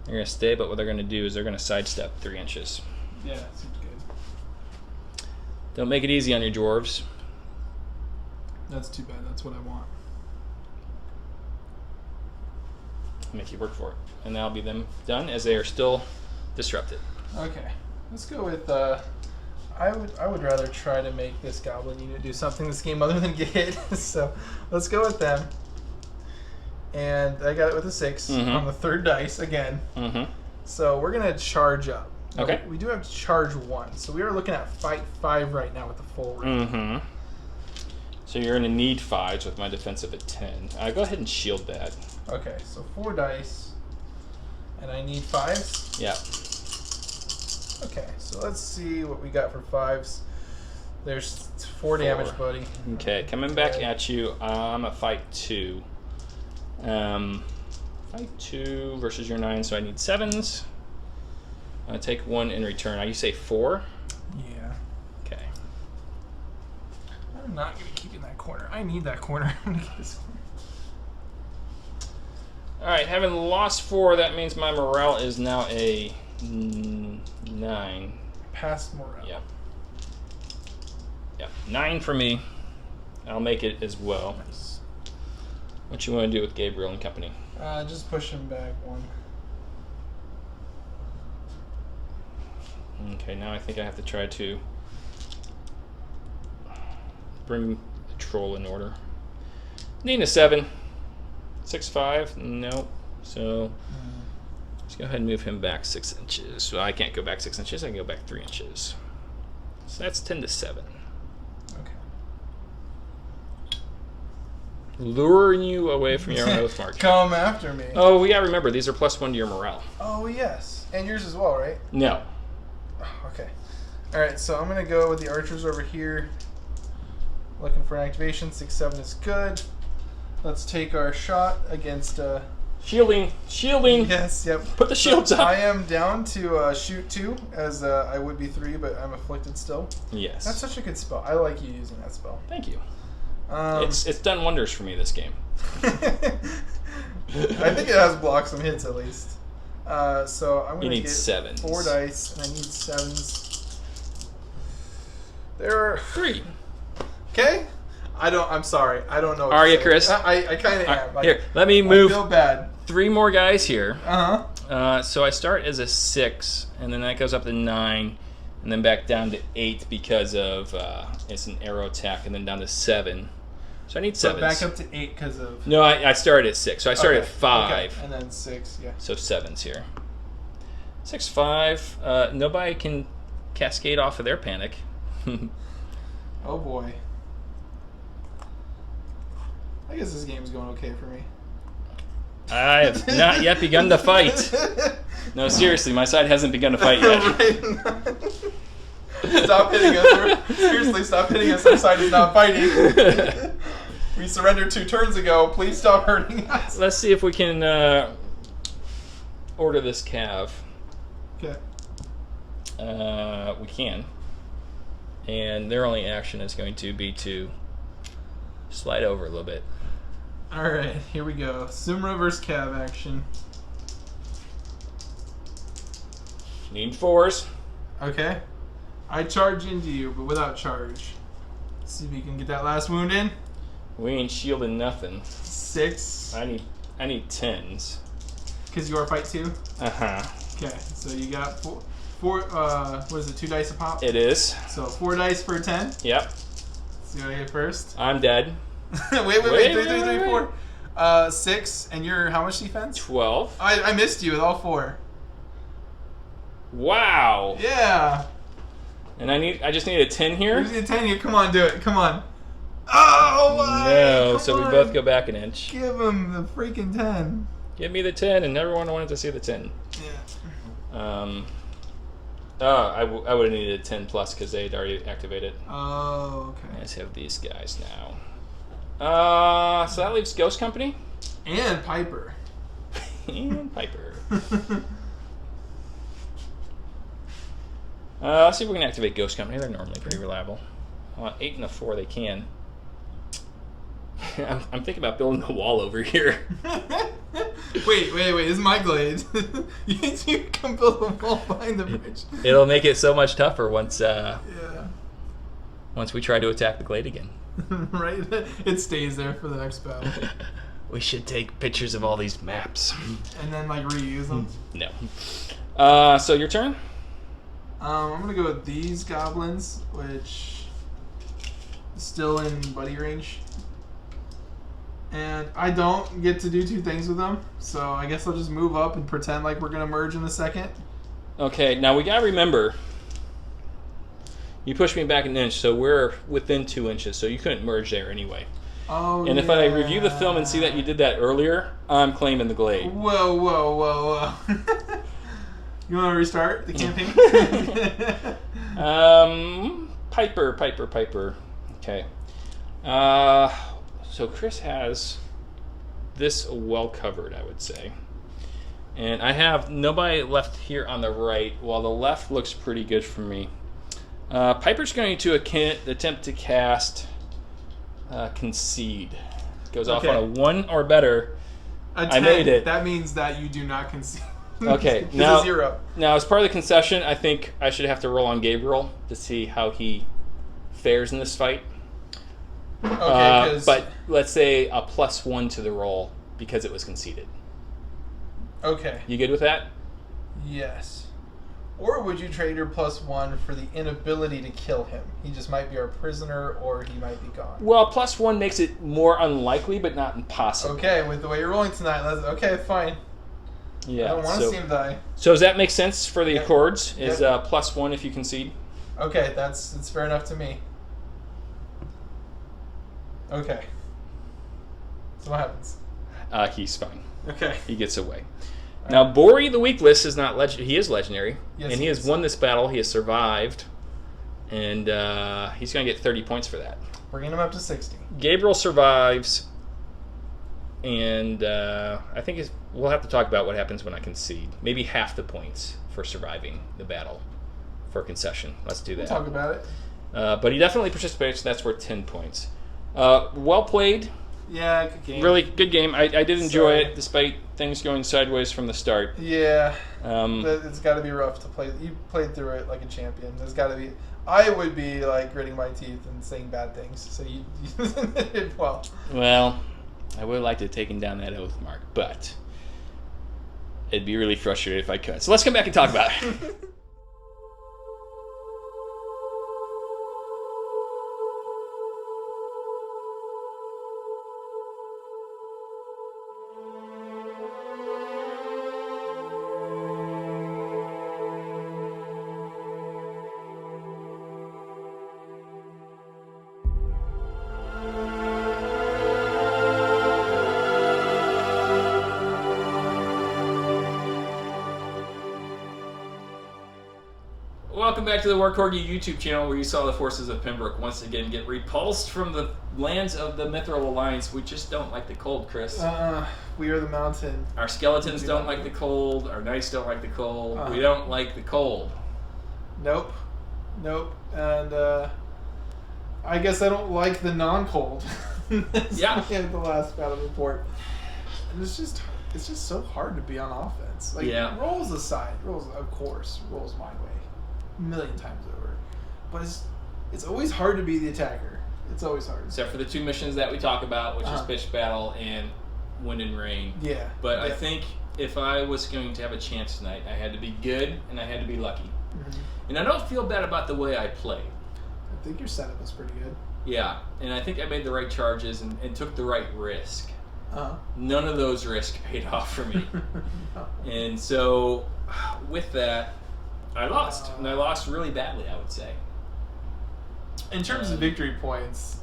A: gonna stay. But what they're gonna do is they're gonna sidestep 3 inches.
B: Yeah, seems good.
A: Don't make it easy on your dwarves.
B: That's too bad. That's what I want.
A: Make you work for it, and that'll be them done as they are still disrupted.
B: Okay, let's go with. I would rather try to make this goblin unit do something this game other than get hit. So let's go with them. And I got it with a 6 on the 3rd dice again. So we're gonna charge up.
A: Okay.
B: We do have to charge 1, so we are looking at fight 5 right now with the full range.
A: So you're gonna need 5s with my defensive at 10. Go ahead and shield that.
B: Okay, so 4 dice, and I need 5s.
A: Yeah.
B: Okay, so let's see what we got for 5s. There's 4 damage, buddy.
A: Okay, coming back at you. I'm at fight 2. Fight 2 versus your 9, so I need 7s. I'm gonna take 1 in return. You say 4?
B: Yeah.
A: Okay.
B: I'm not gonna keep in that corner. I need that corner. I'm gonna keep this corner.
A: Alright, having lost 4, that means my morale is now a 9.
B: Past morale.
A: Yeah. Yeah, 9 for me. I'll make it as well.
B: Nice.
A: What you want to do with Gabriel and company?
B: Just push him back 1.
A: Okay, now I think I have to try to bring the troll in order. Need a 7. 6-5? Nope. So let's go ahead and move him back 6 inches. So I can't go back 6 inches. I can go back 3 inches. So that's 10-7.
B: Okay.
A: Luring you away from your own Oathmark.
B: Come after me.
A: Oh, we gotta remember these are +1 to your morale.
B: Oh yes, and yours as well, right?
A: No.
B: Oh, okay. All right, so I'm gonna go with the archers over here. Looking for an activation. 6-7 is good. Let's take our shot against.
A: Shielding.
B: Yes. Yep.
A: Put the shields up.
B: I am down to shoot 2, as I would be 3, but I'm afflicted still.
A: Yes.
B: That's such a good spell. I like you using that spell.
A: Thank you. It's done wonders for me, this game.
B: I think it has blocked some hits at least. So I'm going to get
A: sevens.
B: 4 dice, and I need 7s. There are
A: 3.
B: Okay. I'm sorry. I don't know. What
A: Are
B: to
A: you,
B: say.
A: Chris?
B: I kind of am.
A: Here, let me move.
B: I feel bad.
A: 3 more guys here.
B: Uh-huh.
A: So I start as a 6, and then that goes up to 9, and then back down to 8 because of it's an arrow attack, and then down to 7. So I need 7s.
B: So back up to 8 because of...
A: No, I started at 6, so I started at 5.
B: Okay. And then 6, yeah.
A: So 7s here. 6, 5. Nobody can cascade off of their panic.
B: Oh boy. I guess this game's going okay for me.
A: I have not yet begun to fight. No, seriously, my side hasn't begun to fight yet.
B: Stop hitting us. Seriously, stop hitting us. Our side is not fighting. We surrendered 2 turns ago. Please stop hurting us.
A: Let's see if we can order this cav.
B: Okay.
A: We can. And their only action is going to be to slide over a little bit.
B: Alright, here we go. Sumra versus Cav action.
A: Need 4s.
B: Okay. I charge into you, but without charge. Let's see if we can get that last wound in.
A: We ain't shielding nothing.
B: 6.
A: I need 10s.
B: Because you are fight 2?
A: Uh-huh.
B: Okay, so you got 4 what is it, 2 dice a pop?
A: It is.
B: So 4 dice for a 10.
A: Yep.
B: Let's see what I hit first.
A: I'm dead.
B: wait, 3, 4. 6, and you're how much defense?
A: 12.
B: I missed you with all 4.
A: Wow.
B: Yeah.
A: And I just need a 10 here.
B: You just need a 10 here. Come on, do it. Come on. Oh, why?
A: No,
B: Come
A: so we
B: on.
A: both go back an inch.
B: Give him the freaking 10.
A: Give me the 10, and everyone wanted to see the 10.
B: Yeah.
A: I would have needed a 10 plus because they had already activated.
B: Oh, okay.
A: Let's have these guys now. So that leaves Ghost Company.
B: And Piper.
A: And Piper. Let's see if we can activate Ghost Company. They're normally pretty reliable. 8 and a 4, they can. I'm thinking about building a wall over here.
B: wait. This is my glade. you can build a wall behind the bridge.
A: It'll make it so much tougher once
B: Yeah.
A: once we try to attack the glade again.
B: Right? It stays there for the next battle.
A: We should take pictures of all these maps.
B: And then, like, reuse them.
A: No. So your turn?
B: I'm going to go with these goblins, which is still in buddy range. And I don't get to do 2 things with them, so I guess I'll just move up and pretend like we're going to merge in a second.
A: Okay, now we gotta remember, you pushed me back an inch, so we're within 2 inches, so you couldn't merge there anyway.
B: Oh,
A: and if I review the film and see that you did that earlier, I'm claiming the glade.
B: Whoa. You want to restart the campaign?
A: Piper. Okay. So Chris has this well covered, I would say. And I have nobody left here on the right, while the left looks pretty good for me. Piper's going to attempt to cast Concede. Goes off on a 1 or better.
B: A 10,
A: I made it.
B: That means that you do not concede.
A: Okay,
B: it's
A: now,
B: a 0.
A: Now, as part of the concession, I think I should have to roll on Gabriel to see how he fares in this fight.
B: Okay,
A: but let's say a +1 to the roll because it was conceded.
B: Okay.
A: You good with that?
B: Yes. Or would you trade your +1 for the inability to kill him? He just might be our prisoner, or he might be gone.
A: Well, +1 makes it more unlikely, but not impossible.
B: Okay, with the way you're rolling tonight, okay, fine.
A: Yeah.
B: I don't want to see him die.
A: So does that make sense for the Accords? Is +1 if you concede?
B: Okay, that's fair enough to me. Okay. So what happens?
A: He's fine.
B: Okay.
A: He gets away. Now, Bori the Weakless is not he is legendary,
B: yes,
A: and he has won this battle. He has survived, and he's going to get 30 points for that.
B: Bringing him up to 60.
A: Gabriel survives, and I think we'll have to talk about what happens when I concede. Maybe half the points for surviving the battle for concession. Let's do that.
B: We'll talk about it.
A: But he definitely participates, so that's worth 10 points. Well played.
B: Yeah, good game.
A: Really good game. I did enjoy
B: Sorry.
A: it, despite things going sideways from the start.
B: Yeah.
A: Um,
B: It's got to be rough to play. You played through it like a champion. There's got to be. I would be like gritting my teeth and saying bad things. So you did well.
A: well, I would like to have taken down that Oathmark, but it'd be really frustrating if I could. So let's come back and talk about it. Welcome back to the War Corgi YouTube channel, where you saw the forces of Pembroke once again get repulsed from the lands of the Mithril Alliance. We just don't like the cold, Chris.
B: We are the mountain.
A: Our skeletons don't like the cold. Our knights don't like the cold. We don't like the cold.
B: Nope. And I guess I don't like the non-cold.
A: Yeah.
B: The last battle report. And it's just so hard to be on offense. Like,
A: yeah.
B: Rolls aside, rolls my way. A million times over. But it's always hard to be the attacker. It's always hard.
A: Except for the two missions that we talk about, which is Pitch Battle and Wind and Rain.
B: Yeah.
A: But I think if I was going to have a chance tonight, I had to be good and I had to be lucky.
B: Mm-hmm.
A: And I don't feel bad about the way I played.
B: I think your setup was pretty good.
A: Yeah, and I think I made the right charges and took the right risk.
B: Uh-huh.
A: None of those risks paid off for me.
B: No.
A: And so, with that, I lost. And I lost really badly, I would say.
B: In terms of victory points,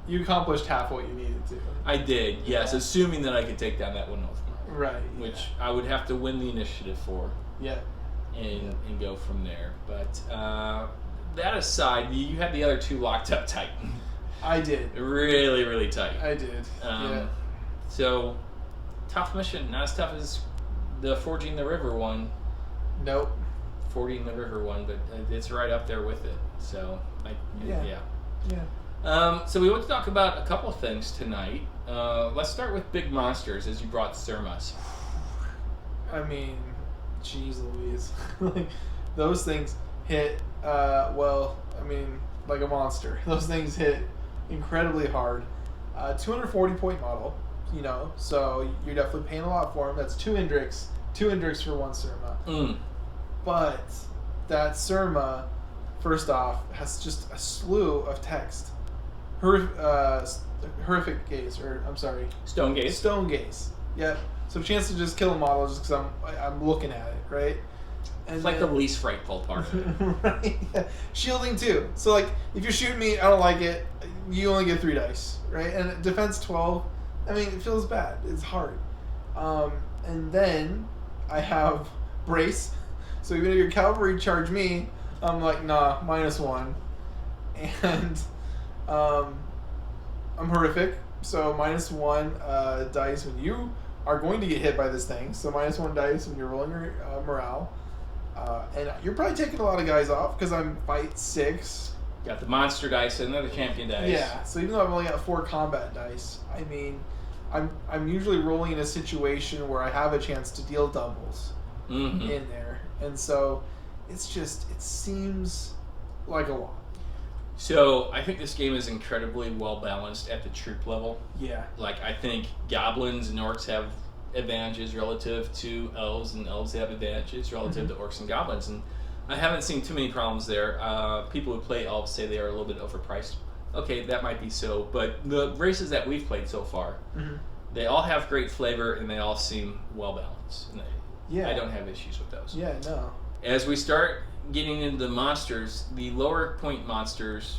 B: you accomplished half what you needed to.
A: I did, yes, assuming that I could take down that one Oathmark.
B: Right.
A: Which I would have to win the initiative for.
B: Yeah.
A: And go from there. But that aside, you had the other two locked up tight.
B: I did.
A: Really, really tight.
B: I did. Yeah.
A: So, tough mission. Not as tough as the Forging the River one.
B: Nope.
A: Fording the River one, but it's right up there with it. So, yeah. So we want to talk about a couple of things tonight. Let's start with big monsters, as you brought Surmas.
B: I mean, jeez Louise. Like, those things hit, like a monster. Those things hit incredibly hard. 240 point model, so you're definitely paying a lot for them. That's two Indrix for one Surma. But that Surma, first off, has just a slew of text. Horrific gaze,
A: Stone gaze.
B: Stone gaze. Yep. So chance to just kill a model just because I'm looking at it, right? And
A: it's like the least frightful part of it.
B: Right? Yeah. Shielding too. So like, if you're shooting me, I don't like it. You only get 3 dice, right? And defense 12. I mean, it feels bad. It's hard. And then I have brace. So even if your cavalry charge me, I'm like, nah, -1. And I'm horrific. So -1 dice when you are going to get hit by this thing. So -1 dice when you're rolling your morale. And you're probably taking a lot of guys off because I'm fight 6.
A: Got the monster dice and another champion dice.
B: Yeah. So even though I've only got 4 combat dice, I mean, I'm usually rolling in a situation where I have a chance to deal doubles in there. And so it seems like a lot.
A: So I think this game is incredibly well balanced at the troop level.
B: Yeah.
A: Like, I think goblins and orcs have advantages relative to elves, and elves have advantages relative to orcs and goblins. And I haven't seen too many problems there. People who play elves say they are a little bit overpriced. Okay, that might be so, but the races that we've played so far, they all have great flavor and they all seem well balanced. And I don't have issues with those.
B: Yeah, no.
A: As we start getting into the monsters, the lower point monsters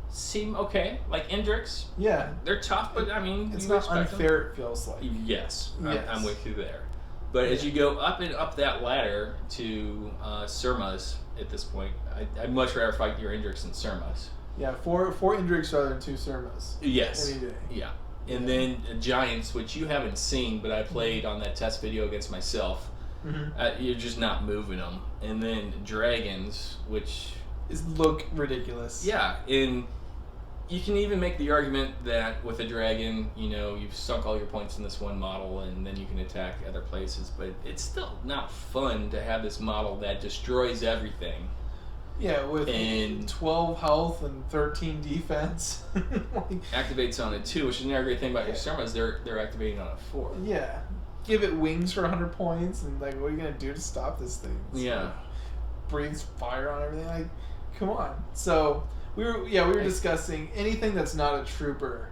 A: seem okay. Like Indrix.
B: Yeah.
A: They're tough, but I mean,
B: it's not unfair, it feels like.
A: Yes. I'm with you there. But as you go up and up that ladder to Surmas at this point, I'd much rather fight your Indrix than Surmas.
B: Yeah, 4 Indrix rather than 2 Surmas.
A: Yes.
B: Any day.
A: Yeah. And then Giants, which you haven't seen, but I played on that test video against myself. You're just not moving them. And then Dragons, which
B: look ridiculous.
A: Yeah, and You can even make the argument that with a dragon, you've sunk all your points in this one model, and then you can attack other places. But it's still not fun to have this model that destroys everything.
B: Yeah, with 12 health and 13 defense.
A: Activates on a 2, which is another great thing about your Surmas. They're activating on a 4.
B: Yeah. Give it wings for 100 points, and what are you going to do to stop this thing?
A: Yeah.
B: Breathes fire on everything. Come on. So... We were discussing anything that's not a trooper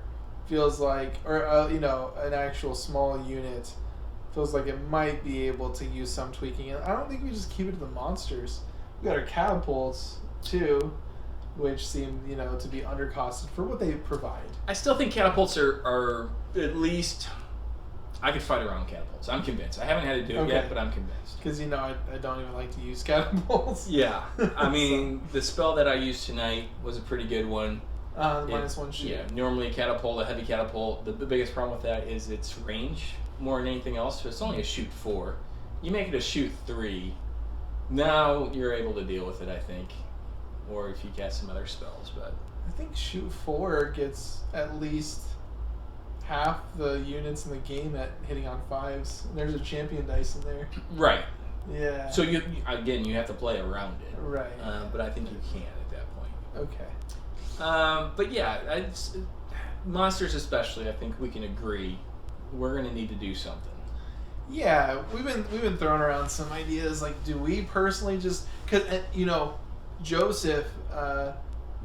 B: feels like, or an actual small unit feels like it might be able to use some tweaking. And I don't think we just keep it to the monsters. We got our catapults too, which seem to be undercosted for what they provide.
A: I still think catapults are at least. I could fight around catapults. I'm convinced. I haven't had to do it yet, but I'm convinced.
B: Because I don't even like to use catapults.
A: Yeah, I mean the spell that I used tonight was a pretty good one.
B: -1 shoot.
A: Yeah, normally a catapult, a heavy catapult. The biggest problem with that is its range more than anything else. So it's only a shoot 4. You make it a shoot 3. Now you're able to deal with it, I think, or if you cast some other spells. But
B: I think shoot 4 gets at least half the units in the game at hitting on 5s. And there's a champion dice in there.
A: Right.
B: Yeah.
A: So you have to play around it.
B: Right.
A: But I think you can at that point.
B: Okay.
A: But yeah, monsters especially, I think we can agree we're going to need to do something.
B: Yeah, we've been throwing around some ideas. Like, do we personally just because Joseph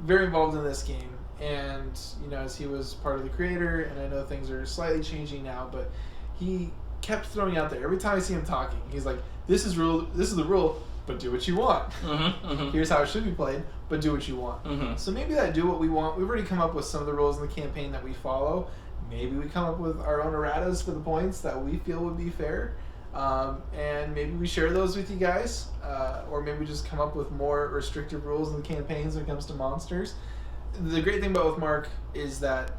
B: very involved in this game. And, as he was part of the creator, and I know things are slightly changing now, but he kept throwing out there, every time I see him talking, he's like, this is the rule, but do what you want. Here's how it should be played, but do what you want. So maybe that do what we want. We've already come up with some of the rules in the campaign that we follow. Maybe we come up with our own erratas for the points that we feel would be fair. And maybe we share those with you guys. Or maybe we just come up with more restrictive rules in the campaigns when it comes to monsters. The great thing about Oathmark is that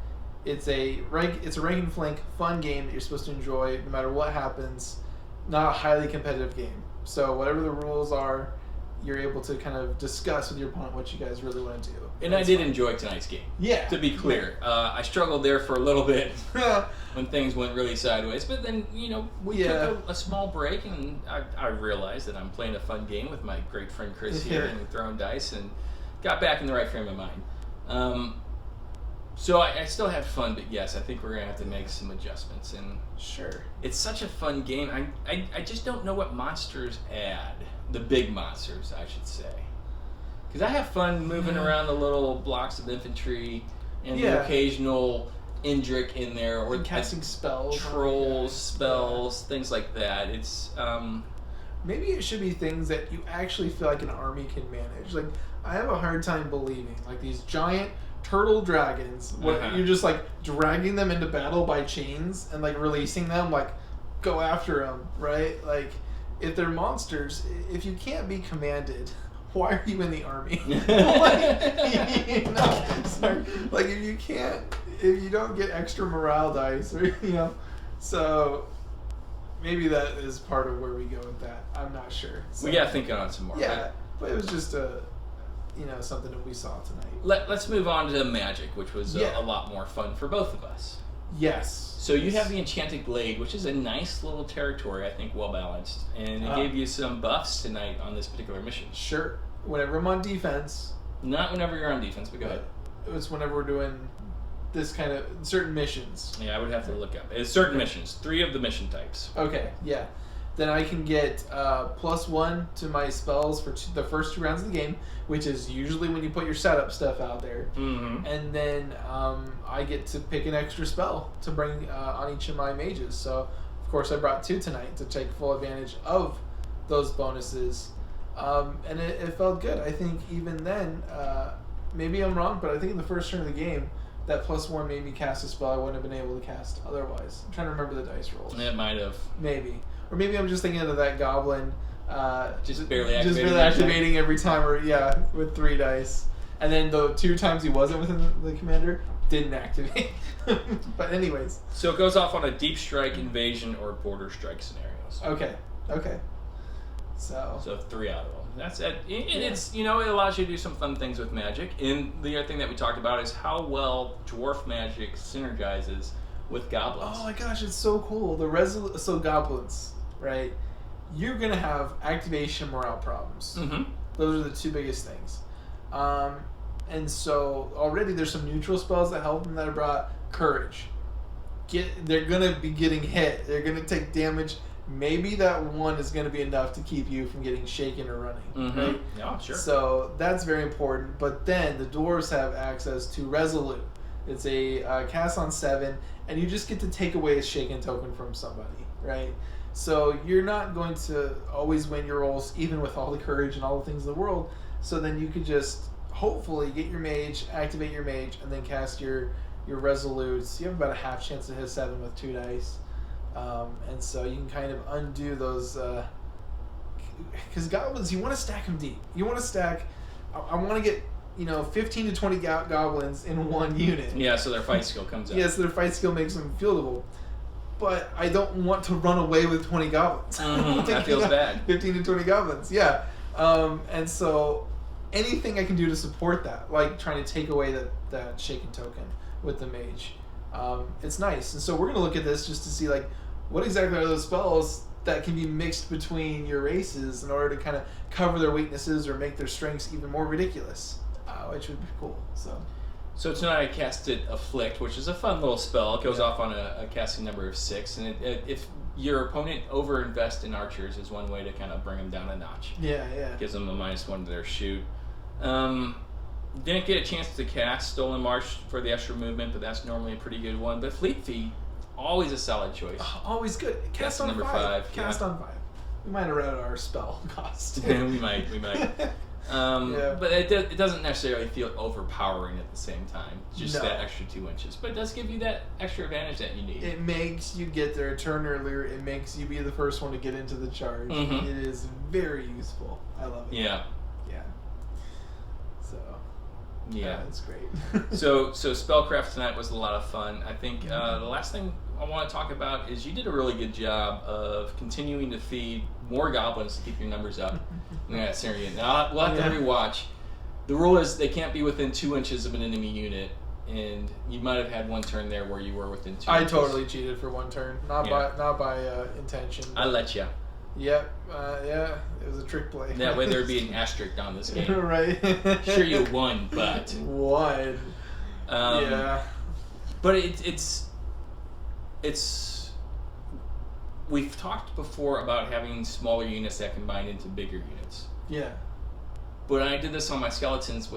B: it's a rank and flank fun game that you're supposed to enjoy no matter what happens. Not a highly competitive game. So whatever the rules are, you're able to kind of discuss with your opponent what you guys really want to do.
A: And I did enjoy tonight's game.
B: Yeah.
A: To be clear, I struggled there for a little bit when things went really sideways. But then we took a small break, and I realized that I'm playing a fun game with my great friend Chris here, and throwing dice, and got back in the right frame of mind. So I still had fun, but yes, I think we're going to have to make some adjustments. And
B: sure.
A: It's such a fun game. I just don't know what monsters add. The big monsters, I should say. Because I have fun moving around the little blocks of infantry and the occasional Indrik in there. Or
B: casting spells.
A: Trolls, spells, things like that. It's...
B: Maybe it should be things that you actually feel like an army can manage. Like, I have a hard time believing, like, these giant turtle dragons, you're just, like, dragging them into battle by chains and, like, releasing them, like, go after them, right? Like, if they're monsters, if you can't be commanded, why are you in the army? Sorry. Like, if you don't get extra morale dice, or, so... Maybe that is part of where we go with that. I'm not sure. So,
A: we got to think on some more.
B: Yeah, but it was just something that we saw tonight.
A: Let's move on to Magic, which was a lot more fun for both of us.
B: Yes.
A: So you have the Enchanted Glade, which is a nice little territory, I think, well balanced, and it gave you some buffs tonight on this particular mission.
B: Sure. Whenever I'm on defense.
A: Not whenever you're on defense, but go ahead.
B: It was whenever we're doing this kind of certain missions.
A: Yeah, I would have to look up. It's certain missions. 3 of the mission types.
B: Okay, yeah. Then I can get +1 to my spells for the first 2 rounds of the game, which is usually when you put your setup stuff out there.
A: Mm-hmm.
B: And then I get to pick an extra spell to bring on each of my mages. So, of course, I brought 2 tonight to take full advantage of those bonuses. And it felt good. I think even then, maybe I'm wrong, but I think in the first turn of the game, that +1 made me cast a spell I wouldn't have been able to cast otherwise. I'm trying to remember the dice rolls.
A: It might have.
B: Maybe. Or maybe I'm just thinking of that goblin
A: just barely
B: activating every time, with 3 dice. And then the 2 times he wasn't within the commander, didn't activate. But anyways.
A: So it goes off on a deep strike, invasion, or border strike scenarios.
B: Okay. So
A: 3 out of them. that's it. It's it allows you to do some fun things with magic. And the other thing that we talked about is how well dwarf magic synergizes with goblins.
B: Oh my gosh, it's so cool. So goblins, right? You're gonna have activation and morale problems.
A: Mm-hmm.
B: Those are the two biggest things. And so already there's some neutral spells that help them that are brought courage. They're gonna be getting hit. They're gonna take damage. Maybe that one is gonna be enough to keep you from getting shaken or running.
A: Mm-hmm.
B: Right?
A: Yeah, sure.
B: So that's very important. But then the dwarves have access to Resolute. It's a cast on 7, and you just get to take away a shaken token from somebody, right? So you're not going to always win your rolls, even with all the courage and all the things in the world. So then you could just hopefully get your mage, activate your mage, and then cast your resolutes. You have about a half chance to hit 7 with 2 dice. And so you can kind of undo those... Because goblins, you want to stack them deep. You want to stack... I want to get 15 to 20 goblins in one unit.
A: Yeah, so their fight skill comes out.
B: Yeah, so their fight skill makes them fieldable. But I don't want to run away with 20 goblins.
A: Mm-hmm. That feels bad.
B: 15 to 20 goblins, yeah. And so anything I can do to support that, like trying to take away that shaken token with the mage, it's nice. And so we're going to look at this just to see what exactly are those spells that can be mixed between your races in order to kind of cover their weaknesses or make their strengths even more ridiculous, which would be cool. So
A: tonight I casted Afflict, which is a fun little spell. It goes off on a casting number of 6, and if your opponent overinvests in archers is one way to kind of bring them down a notch.
B: Yeah.
A: Gives them a -1 to their shoot. Didn't get a chance to cast Stolen March for the extra movement, but that's normally a pretty good one. But Fleet Feet, always a solid choice.
B: Always good. Cast on
A: number
B: 5.
A: 5.
B: Cast on 5. We might have read our spell cost.
A: we might. But it doesn't necessarily feel overpowering at the same time. Just that extra 2 inches. But it does give you that extra advantage that you need.
B: It makes you get there a turn earlier. It makes you be the first one to get into the charge.
A: Mm-hmm.
B: It is very useful. I love it.
A: Yeah.
B: So.
A: Yeah.
B: It's great.
A: So Spellcraft tonight was a lot of fun. I think the last thing I want to talk about is you did a really good job of continuing to feed more goblins to keep your numbers up. Yeah, Syrian. Now we'll have to rewatch. The rule is they can't be within 2 inches of an enemy unit, and you might have had one turn there where you were within 2
B: I
A: inches.
B: totally cheated for one turn, not by intention.
A: I let you.
B: Yep. It was a trick play.
A: That way there'd be an asterisk on this game.
B: Right.
A: Sure, you won, but
B: one.
A: But it's. We've talked before about having smaller units that combine into bigger units.
B: Yeah.
A: But I did this on my skeletons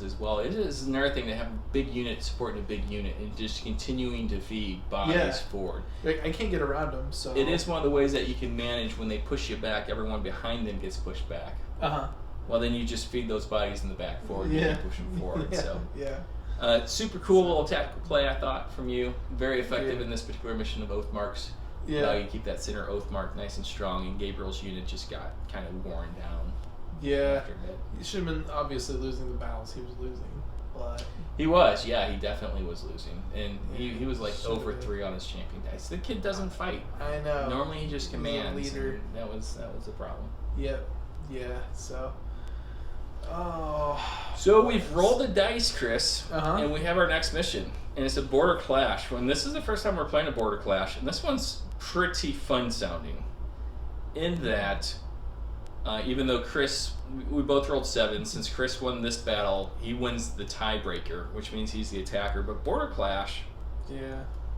A: as well. It is another thing to have a big unit supporting a big unit and just continuing to feed bodies forward.
B: I can't get around them, so...
A: It is one of the ways that you can manage when they push you back, everyone behind them gets pushed back.
B: Uh-huh.
A: Well, then you just feed those bodies in the back forward and you push them forward.
B: Yeah.
A: Super cool little tactical play, I thought, from you. Very effective in this particular mission of Oathmarks.
B: Yeah.
A: You keep that center Oathmark nice and strong, and Gabriel's unit just got kind of worn down.
B: Yeah. He should have been obviously losing the battles he was losing, but...
A: He was, yeah, he definitely was losing. And he was like over 3 on his champion dice. The kid doesn't fight.
B: I know.
A: Normally he just commands.
B: He's a leader.
A: That was the problem.
B: Yep. Yeah, so...
A: So we've rolled the dice, Chris,
B: Uh-huh.
A: and we have our next mission. And it's a border clash. And this is the first time we're playing a border clash. And this one's pretty fun sounding. In that, even though Chris, we both rolled 7, since Chris won this battle, he wins the tiebreaker, which means he's the attacker. But border clash,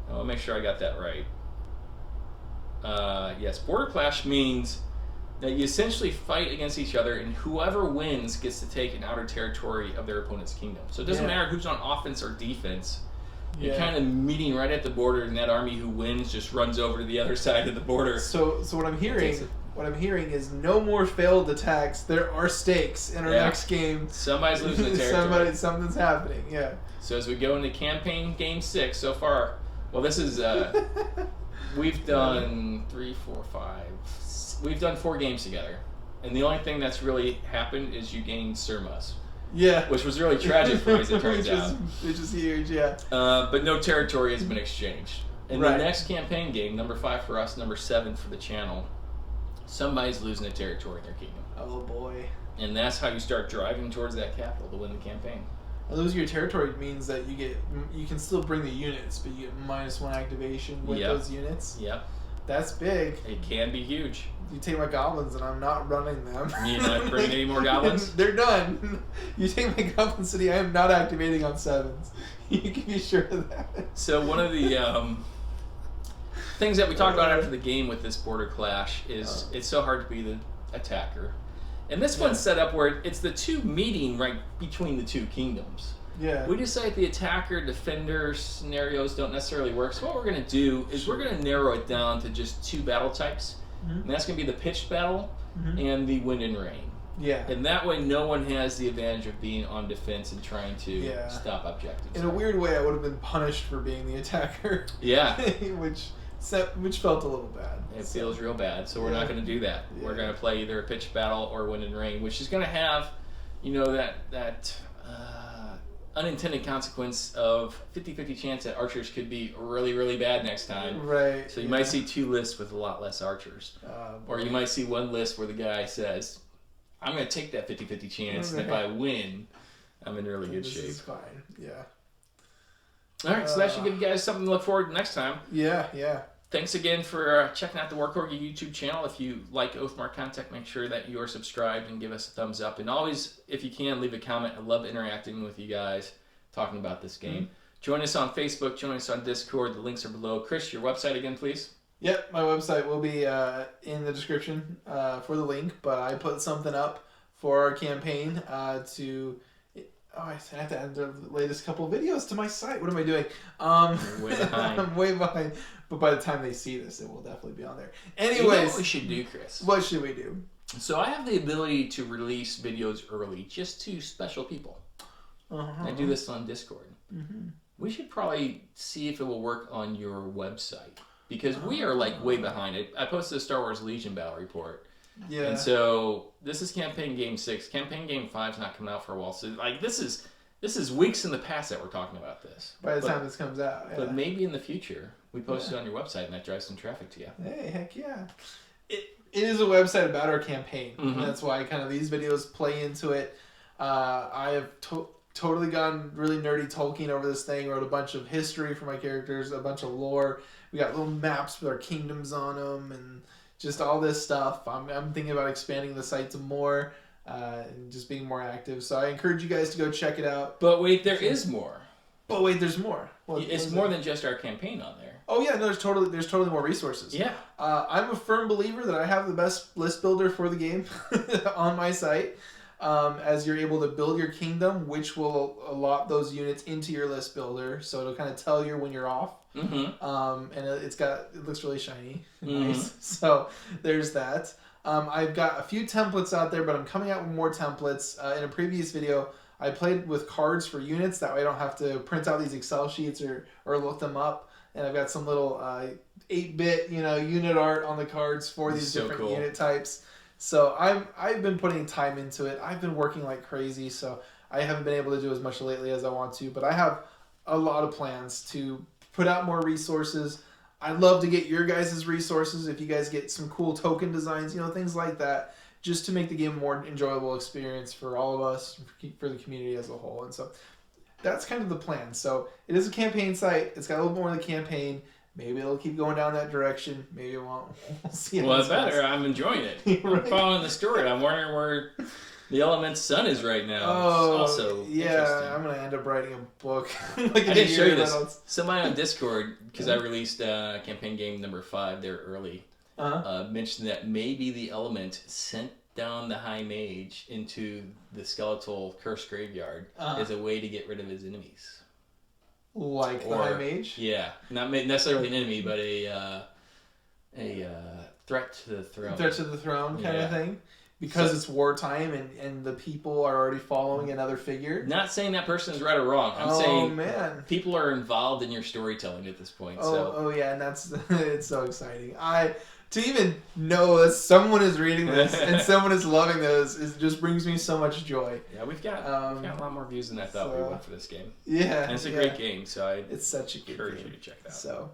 A: I'll make sure I got that right. Yes, border clash means that you essentially fight against each other, and whoever wins gets to take an outer territory of their opponent's kingdom. So it doesn't matter who's on offense or defense. You're kind of meeting right at the border, and that army who wins just runs over to the other side of the border.
B: So what I'm hearing is no more failed attacks. There are stakes in our next game.
A: Somebody's losing the territory.
B: Something's happening. Yeah.
A: So as we go into campaign game 6 so far, well, this is we've done 3, 4, 5. We've done 4 games together, and the only thing that's really happened is you gained Surmas.
B: Yeah.
A: Which was really tragic for me, as it turns out.
B: Which is huge, yeah.
A: But no territory has been exchanged. In
B: Right.
A: the next campaign game, number 5 for us, number 7 for the channel, somebody's losing a territory in their kingdom.
B: Oh boy.
A: And that's how you start driving towards that capital to win the campaign.
B: Losing your territory means that you can still bring the units, but you get -1 activation with those units.
A: Yep.
B: That's big.
A: It can be huge.
B: You take my goblins and I'm not running them.
A: You're not bringing any more goblins?
B: They're done. You take my goblin city, I am not activating on 7s. You can be sure of that.
A: So one of the things that we talked about after the game with this border clash is it's so hard to be the attacker. And this one's set up where it's the two meeting right between the two kingdoms.
B: Yeah.
A: We decide the attacker-defender scenarios don't necessarily work. So what we're going to do is we're going to narrow it down to just 2 battle types. Mm-hmm. And that's going to be the pitched battle and the wind and rain.
B: Yeah.
A: And that way no one has the advantage of being on defense and trying to stop objectives.
B: In a weird way, I would have been punished for being the attacker.
A: Yeah.
B: which felt a little bad.
A: It feels real bad, so we're not going to do that. Yeah. We're going to play either a pitched battle or wind and rain, which is going to have, that unintended consequence of 50-50 chance that archers could be really, really bad next time.
B: Right.
A: So you might see 2 lists with a lot less archers. Or you might see 1 list where the guy says, I'm going to take that 50-50 chance, and if I win, I'm in really good shape.
B: This is fine, yeah.
A: All right, so that should give you guys something to look forward to next time.
B: Yeah.
A: Thanks again for checking out the War Corgi YouTube channel. If you like Oathmark content, make sure that you are subscribed and give us a thumbs up. And always, if you can, leave a comment. I love interacting with you guys, talking about this game. Join us on Facebook. Join us on Discord. The links are below. Chris, your website again, please.
B: Yep, my website will be in the description for the link. But I put something up for our campaign to... Oh, I have to add the latest couple of videos to my site. What am I doing?
A: You're way behind.
B: I'm way behind. But by the time they see this, it will definitely be on there. Anyways.
A: You know what we should do, Chris?
B: What should we do?
A: So I have the ability to release videos early just to special people. I do this on Discord. We should probably see if it will work on your website. Because we are way behind it. I posted a Star Wars Legion battle report. Yeah. And so this is campaign game 6. Campaign game 5's not coming out for a while. So this is weeks in the past that we're talking about this.
B: By the time this comes out. Yeah.
A: But maybe in the future we post it on your website and that drives some traffic to you.
B: Hey, heck yeah. It is a website about our campaign. And that's why kind of these videos play into it. I have totally gone really nerdy Tolkien over this thing. Wrote a bunch of history for my characters, a bunch of lore. We got little maps with our kingdoms on them and just all this stuff. I'm thinking about expanding the site to more and just being more active. So I encourage you guys to go check it out.
A: But wait, there is more.
B: But wait, there's more.
A: It's more than just our campaign on there.
B: Oh yeah, no, there's totally more resources.
A: Yeah.
B: I'm a firm believer that I have the best list builder for the game on my site. As you're able to build your kingdom, which will allot those units into your list builder, so it'll kind of tell you when you're off. And it looks really shiny, nice. So there's that. I've got a few templates out there, but I'm coming out with more templates. In a previous video, I played with cards for units. That way, I don't have to print out these Excel sheets or look them up. And I've got some little 8-bit unit art on the cards for these different unit types. So I've been putting time into it. I've been working like crazy, so I haven't been able to do as much lately as I want to. But I have a lot of plans to put out more resources. I'd love to get your guys' resources if you guys get some cool token designs, things like that, just to make the game a more enjoyable experience for all of us, for the community as a whole. And so that's kind of the plan. So it is a campaign site. It's got a little more of the campaign. Maybe it'll keep going down that direction. Maybe it won't. We'll see.
A: Well, it's better. I'm enjoying it. Right. I'm following the story. I'm wondering where the element's sun is right now.
B: Oh,
A: it's also
B: yeah. I'm going to end up writing a book.
A: I didn't show you this. Somebody on Discord, because I released campaign game number 5 there early, mentioned that maybe the element sent down the High Mage into the skeletal cursed graveyard as a way to get rid of his enemies.
B: Like the High Mage?
A: Yeah. Not necessarily an enemy, but a threat to the throne.
B: Threat to the throne kind of thing? Because it's wartime and the people are already following another figure?
A: Not saying that person is right or wrong. I'm saying people are involved in your storytelling at this point.
B: Oh yeah, and that's it's so exciting. To even know that someone is reading this and someone is loving this, it just brings me so much joy.
A: Yeah, we've got a lot more views than I thought we would for this game.
B: Yeah.
A: And it's a great game, so
B: it's such a good
A: encourage
B: game.
A: you to check it out.
B: So,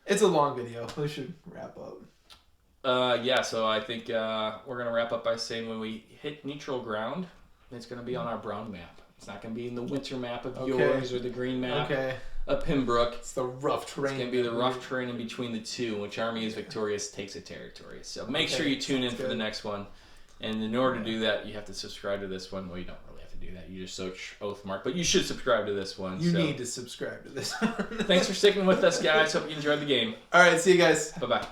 B: it's a long video. We should wrap up.
A: Yeah, so I think we're going to wrap up by saying when we hit neutral ground, it's going to be on our brown map. It's not going to be in the winter map of yours or the green map of Pembroke.
B: It's the rough terrain.
A: It's going to be the rough terrain in between the two. Which army is victorious takes a territory. So make sure you tune in for the next one. And in order to do that, you have to subscribe to this one. Well, you don't really have to do that. You just search Oathmark. But you should subscribe to this one.
B: You need to subscribe to this one.
A: Thanks for sticking with us, guys. Hope you enjoyed the game.
B: All right, see you guys.
A: Bye-bye.